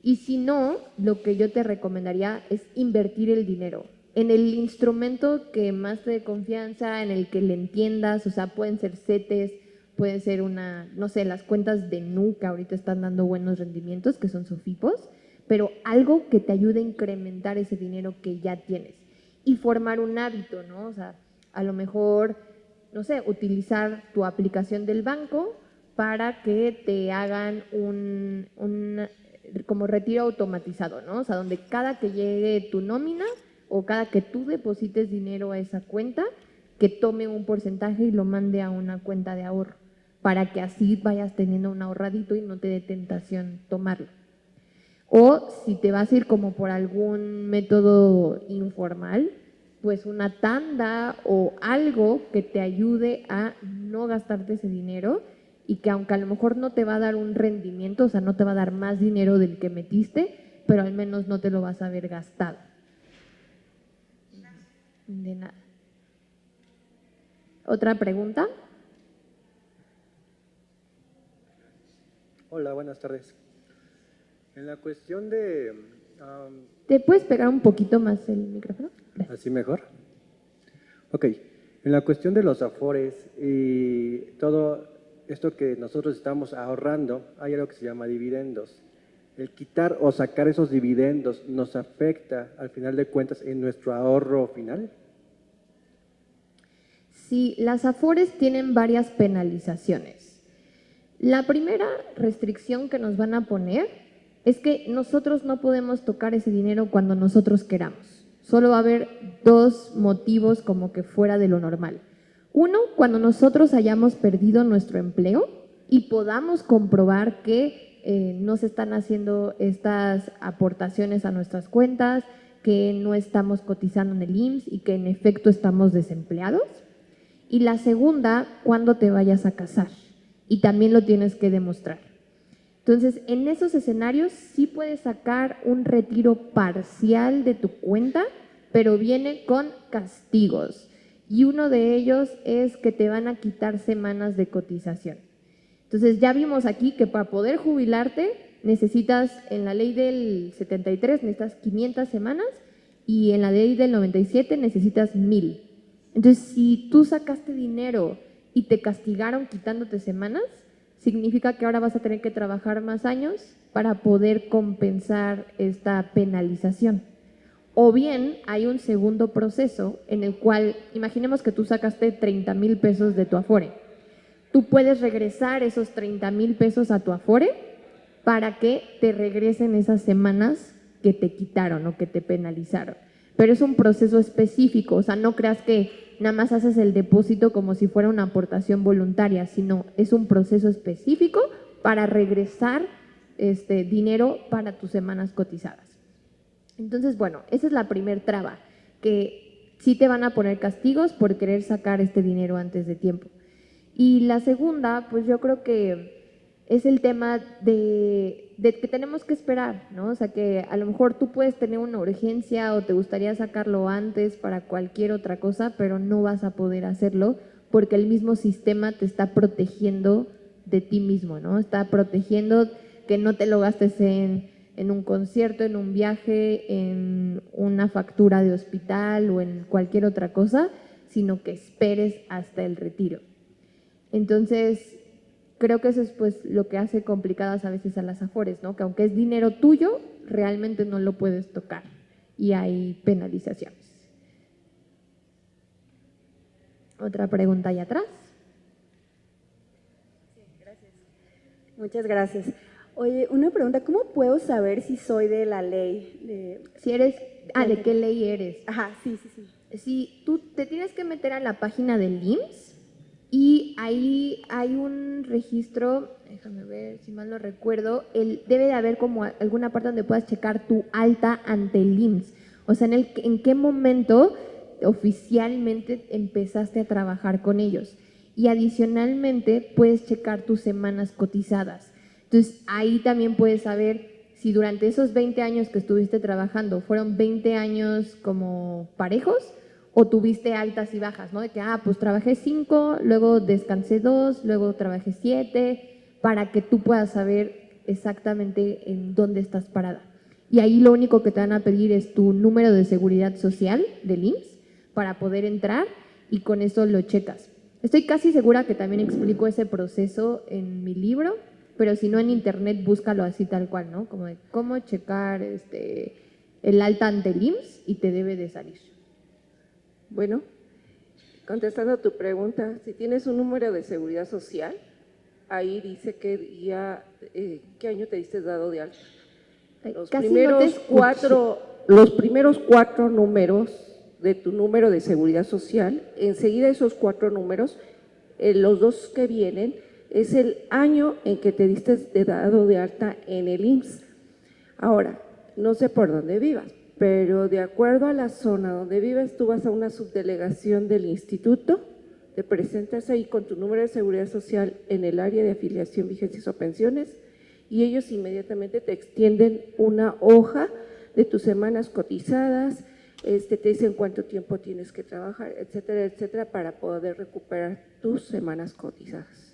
Y si no, lo que yo te recomendaría es invertir el dinero en el instrumento que más te dé confianza, en el que le entiendas, o sea, pueden ser CETES, pueden ser no sé, las cuentas de NU que ahorita están dando buenos rendimientos, que son SOFIPOS, pero algo que te ayude a incrementar ese dinero que ya tienes y formar un hábito, ¿no? O sea, a lo mejor, no sé, utilizar tu aplicación del banco para que te hagan un como retiro automatizado, ¿no? O sea, donde cada que llegue tu nómina o cada que tú deposites dinero a esa cuenta, que tome un porcentaje y lo mande a una cuenta de ahorro, para que así vayas teniendo un ahorradito y no te dé tentación tomarlo. O si te vas a ir como por algún método informal, pues una tanda o algo que te ayude a no gastarte ese dinero y que aunque a lo mejor no te va a dar un rendimiento, o sea, no te va a dar más dinero del que metiste, pero al menos no te lo vas a haber gastado. De nada. ¿Otra pregunta? Hola, buenas tardes. En la cuestión de... ¿Te puedes pegar un poquito más el micrófono? Gracias. ¿Así mejor? Ok. En la cuestión de los afores y todo esto que nosotros estamos ahorrando, hay algo que se llama dividendos. El quitar o sacar esos dividendos nos afecta, al final de cuentas, en nuestro ahorro final. Sí, las Afores tienen varias penalizaciones. La primera restricción que nos van a poner es que nosotros no podemos tocar ese dinero cuando nosotros queramos. Solo va a haber dos motivos como que fuera de lo normal. Uno, cuando nosotros hayamos perdido nuestro empleo y podamos comprobar que no se están haciendo estas aportaciones a nuestras cuentas, que no estamos cotizando en el IMSS y que en efecto estamos desempleados. Y la segunda, cuando te vayas a casar y también lo tienes que demostrar. Entonces, en esos escenarios sí puedes sacar un retiro parcial de tu cuenta, pero viene con castigos. Y uno de ellos es que te van a quitar semanas de cotización. Entonces, ya vimos aquí que para poder jubilarte necesitas, en la ley del 73 necesitas 500 semanas y en la ley del 97 necesitas 1000. Entonces, si tú sacaste dinero y te castigaron quitándote semanas, significa que ahora vas a tener que trabajar más años para poder compensar esta penalización. O bien hay un segundo proceso en el cual, imaginemos que tú sacaste 30,000 pesos de tu Afore. Tú puedes regresar esos 30,000 pesos a tu Afore para que te regresen esas semanas que te quitaron o que te penalizaron. Pero es un proceso específico, o sea, no creas que nada más haces el depósito como si fuera una aportación voluntaria, sino es un proceso específico para regresar dinero para tus semanas cotizadas. Entonces, bueno, esa es la primer traba, que sí te van a poner castigos por querer sacar este dinero antes de tiempo. Y la segunda, pues yo creo que es el tema de que tenemos que esperar, ¿no? O sea, que a lo mejor tú puedes tener una urgencia o te gustaría sacarlo antes para cualquier otra cosa, pero no vas a poder hacerlo porque el mismo sistema te está protegiendo de ti mismo, ¿no? Está protegiendo que no te lo gastes en un concierto, en un viaje, en una factura de hospital o en cualquier otra cosa, sino que esperes hasta el retiro. Entonces, creo que eso es pues lo que hace complicadas a veces a las Afores, ¿no? Que aunque es dinero tuyo, realmente no lo puedes tocar y hay penalizaciones. Otra pregunta allá atrás. Sí, gracias. Muchas gracias. Oye, una pregunta, ¿cómo puedo saber si soy de la ley? Si eres, ¿de qué ley eres? Ajá, sí. Si tú te tienes que meter a la página del IMSS y ahí hay un registro, déjame ver si mal no recuerdo, debe de haber como alguna parte donde puedas checar tu alta ante el IMSS. O sea, en qué momento oficialmente empezaste a trabajar con ellos. Y adicionalmente puedes checar tus semanas cotizadas. Entonces, ahí también puedes saber si durante esos 20 años que estuviste trabajando fueron 20 años como parejos o tuviste altas y bajas, ¿no? De que, pues trabajé 5, luego descansé 2, luego trabajé 7, para que tú puedas saber exactamente en dónde estás parada. Y ahí lo único que te van a pedir es tu número de seguridad social del IMSS para poder entrar y con eso lo checas. Estoy casi segura que también explico ese proceso en mi libro, pero si no en internet búscalo así tal cual, ¿no? Como de cómo checar el alta ante el IMSS y te debe de salir. Bueno, contestando a tu pregunta, si tienes un número de seguridad social, ahí dice qué año te diste dado de alta. Los primeros cuatro números de tu número de seguridad social, enseguida esos 4 números, los 2 que vienen, es el año en que te diste de dado de alta en el IMSS. Ahora, no sé por dónde vivas, pero de acuerdo a la zona donde vives, tú vas a una subdelegación del instituto, te presentas ahí con tu número de seguridad social en el área de afiliación, vigencias o pensiones y ellos inmediatamente te extienden una hoja de tus semanas cotizadas, te dicen cuánto tiempo tienes que trabajar, etcétera, etcétera, para poder recuperar tus semanas cotizadas.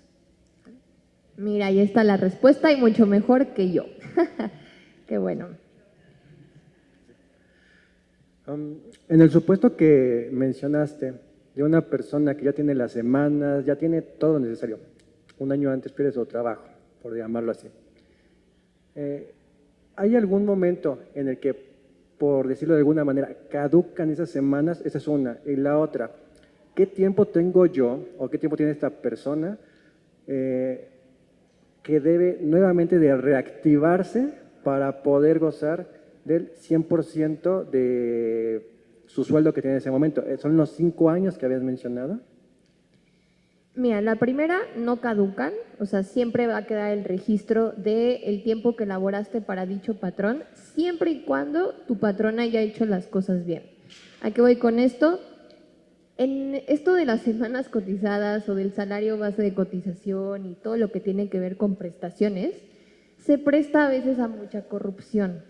Mira, ahí está la respuesta y mucho mejor que yo. Qué bueno. En el supuesto que mencionaste de una persona que ya tiene las semanas, ya tiene todo necesario, un año antes pierde su trabajo, por llamarlo así. ¿Hay algún momento en el que, por decirlo de alguna manera, caducan esas semanas? Esa es una. Y la otra, ¿qué tiempo tengo yo o qué tiempo tiene esta persona que debe nuevamente de reactivarse para poder gozar del 100% de su sueldo que tiene en ese momento. ¿Son los 5 años que habías mencionado? Mira, la primera no caducan, o sea, siempre va a quedar el registro del tiempo que laboraste para dicho patrón, siempre y cuando tu patrón haya hecho las cosas bien. ¿A qué voy con esto? En esto de las semanas cotizadas o del salario base de cotización y todo lo que tiene que ver con prestaciones, se presta a veces a mucha corrupción.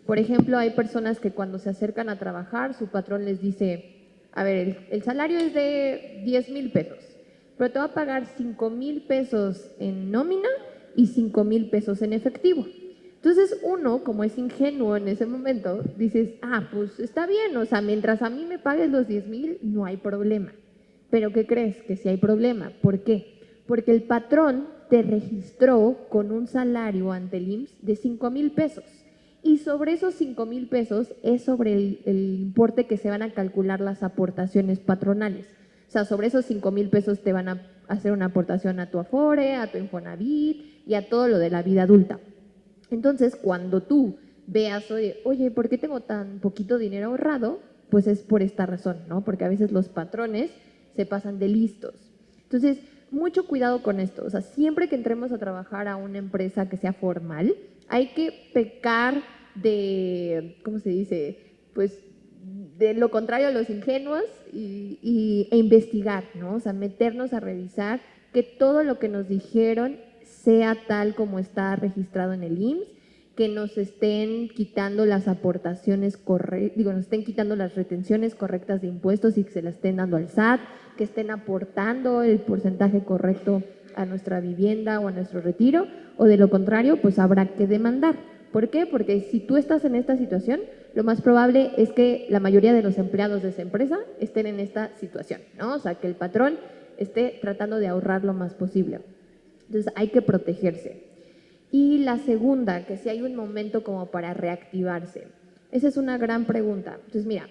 Por ejemplo, hay personas que cuando se acercan a trabajar, su patrón les dice, a ver, el salario es de 10,000 pesos, pero te va a pagar 5,000 pesos en nómina y 5,000 pesos en efectivo. Entonces uno, como es ingenuo en ese momento, dices, pues está bien, o sea, mientras a mí me pagues los 10,000, no hay problema. Pero ¿qué crees? Que sí hay problema. ¿Por qué? Porque el patrón te registró con un salario ante el IMSS de 5,000 pesos. Y sobre esos 5,000 pesos es sobre el importe que se van a calcular las aportaciones patronales. O sea, sobre esos 5,000 pesos te van a hacer una aportación a tu Afore, a tu Infonavit y a todo lo de la vida adulta. Entonces, cuando tú veas, oye, ¿por qué tengo tan poquito dinero ahorrado? Pues es por esta razón, ¿no? Porque a veces los patrones se pasan de listos. Entonces, mucho cuidado con esto. O sea, siempre que entremos a trabajar a una empresa que sea formal, hay que pecar de, ¿cómo se dice? Pues de lo contrario a los ingenuos e investigar, ¿no? O sea, meternos a revisar que todo lo que nos dijeron sea tal como está registrado en el IMSS, que nos estén quitando las aportaciones correctas, nos estén quitando las retenciones correctas de impuestos y que se las estén dando al SAT, que estén aportando el porcentaje correcto a nuestra vivienda o a nuestro retiro, o de lo contrario, pues habrá que demandar. ¿Por qué? Porque si tú estás en esta situación, lo más probable es que la mayoría de los empleados de esa empresa estén en esta situación, ¿no? O sea, que el patrón esté tratando de ahorrar lo más posible. Entonces, hay que protegerse. Y la segunda, que si hay un momento como para reactivarse. Esa es una gran pregunta. Entonces, mira,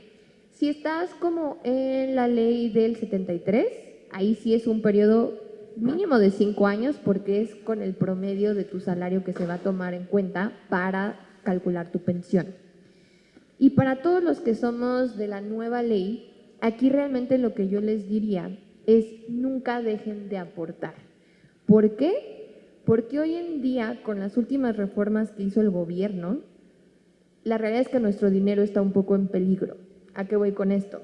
si estás como en la ley del 73, ahí sí es un periodo mínimo de 5 años porque es con el promedio de tu salario que se va a tomar en cuenta para calcular tu pensión. Y para todos los que somos de la nueva ley, aquí realmente lo que yo les diría es nunca dejen de aportar. ¿Por qué? Porque hoy en día, con las últimas reformas que hizo el gobierno, la realidad es que nuestro dinero está un poco en peligro. ¿A qué voy con esto?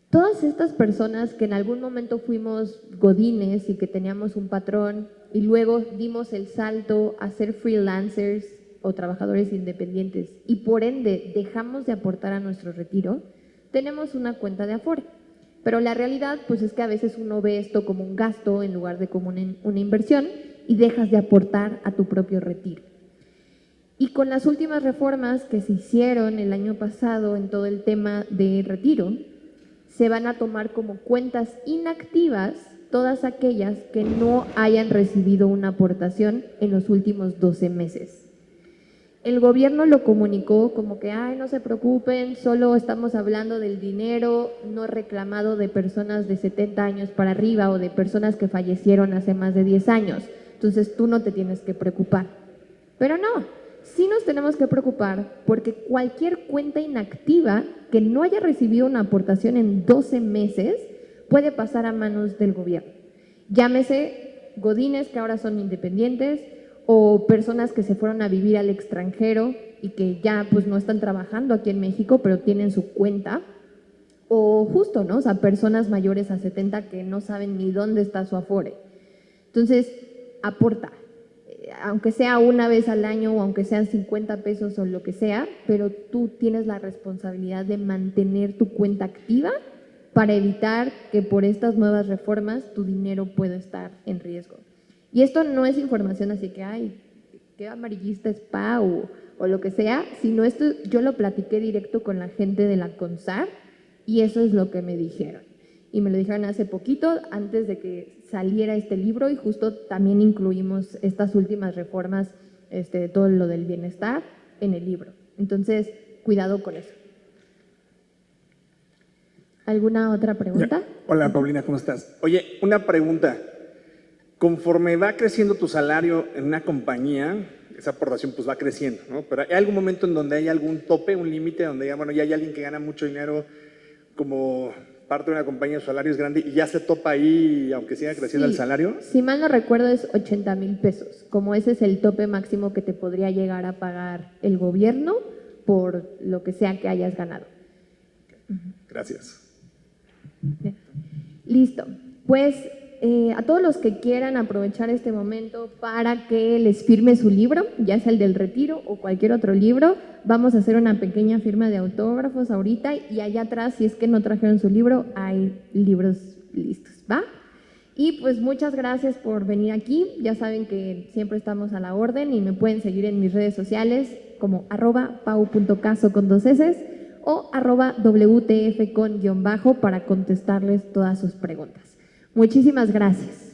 Todas estas personas que en algún momento fuimos godines y que teníamos un patrón y luego dimos el salto a ser freelancers o trabajadores independientes y por ende dejamos de aportar a nuestro retiro, tenemos una cuenta de Afore. Pero la realidad pues es que a veces uno ve esto como un gasto en lugar de como una inversión y dejas de aportar a tu propio retiro. Y con las últimas reformas que se hicieron el año pasado en todo el tema de retiro, se van a tomar como cuentas inactivas todas aquellas que no hayan recibido una aportación en los últimos 12 meses. El gobierno lo comunicó como que, no se preocupen, solo estamos hablando del dinero no reclamado de personas de 70 años para arriba o de personas que fallecieron hace más de 10 años. Entonces tú no te tienes que preocupar. Pero no, sí nos tenemos que preocupar porque cualquier cuenta inactiva que no haya recibido una aportación en 12 meses puede pasar a manos del gobierno. Llámese godines que ahora son independientes, o personas que se fueron a vivir al extranjero y que ya pues no están trabajando aquí en México, pero tienen su cuenta, o justo, ¿no? O sea, personas mayores a 70 que no saben ni dónde está su Afore. Entonces, aporta, aunque sea una vez al año o aunque sean 50 pesos o lo que sea, pero tú tienes la responsabilidad de mantener tu cuenta activa para evitar que por estas nuevas reformas tu dinero pueda estar en riesgo. Y esto no es información así que, qué amarillista es Pau o lo que sea, sino esto yo lo platiqué directo con la gente de la CONSAR y eso es lo que me dijeron. Y me lo dijeron hace poquito, antes de que saliera este libro y justo también incluimos estas últimas reformas, todo lo del bienestar en el libro. Entonces, cuidado con eso. ¿Alguna otra pregunta? Hola, Paulina, ¿cómo estás? Oye, una pregunta. conforme va creciendo tu salario en una compañía, esa aportación pues va creciendo, ¿no? Pero hay algún momento en donde hay algún tope, un límite, donde ya, bueno, ya hay alguien que gana mucho dinero como parte de una compañía, su salario es grande y ya se topa ahí, aunque siga creciendo el salario. Si mal no recuerdo es 80,000 pesos, como ese es el tope máximo que te podría llegar a pagar el gobierno por lo que sea que hayas ganado. Gracias. Bien. Listo. Pues a todos los que quieran aprovechar este momento para que les firme su libro, ya sea el del retiro o cualquier otro libro, vamos a hacer una pequeña firma de autógrafos ahorita y allá atrás, si es que no trajeron su libro, hay libros listos, ¿va? Y pues muchas gracias por venir aquí. Ya saben que siempre estamos a la orden y me pueden seguir en mis redes sociales como @pau.caso con 2 S o @WTF con _ para contestarles todas sus preguntas. Muchísimas gracias.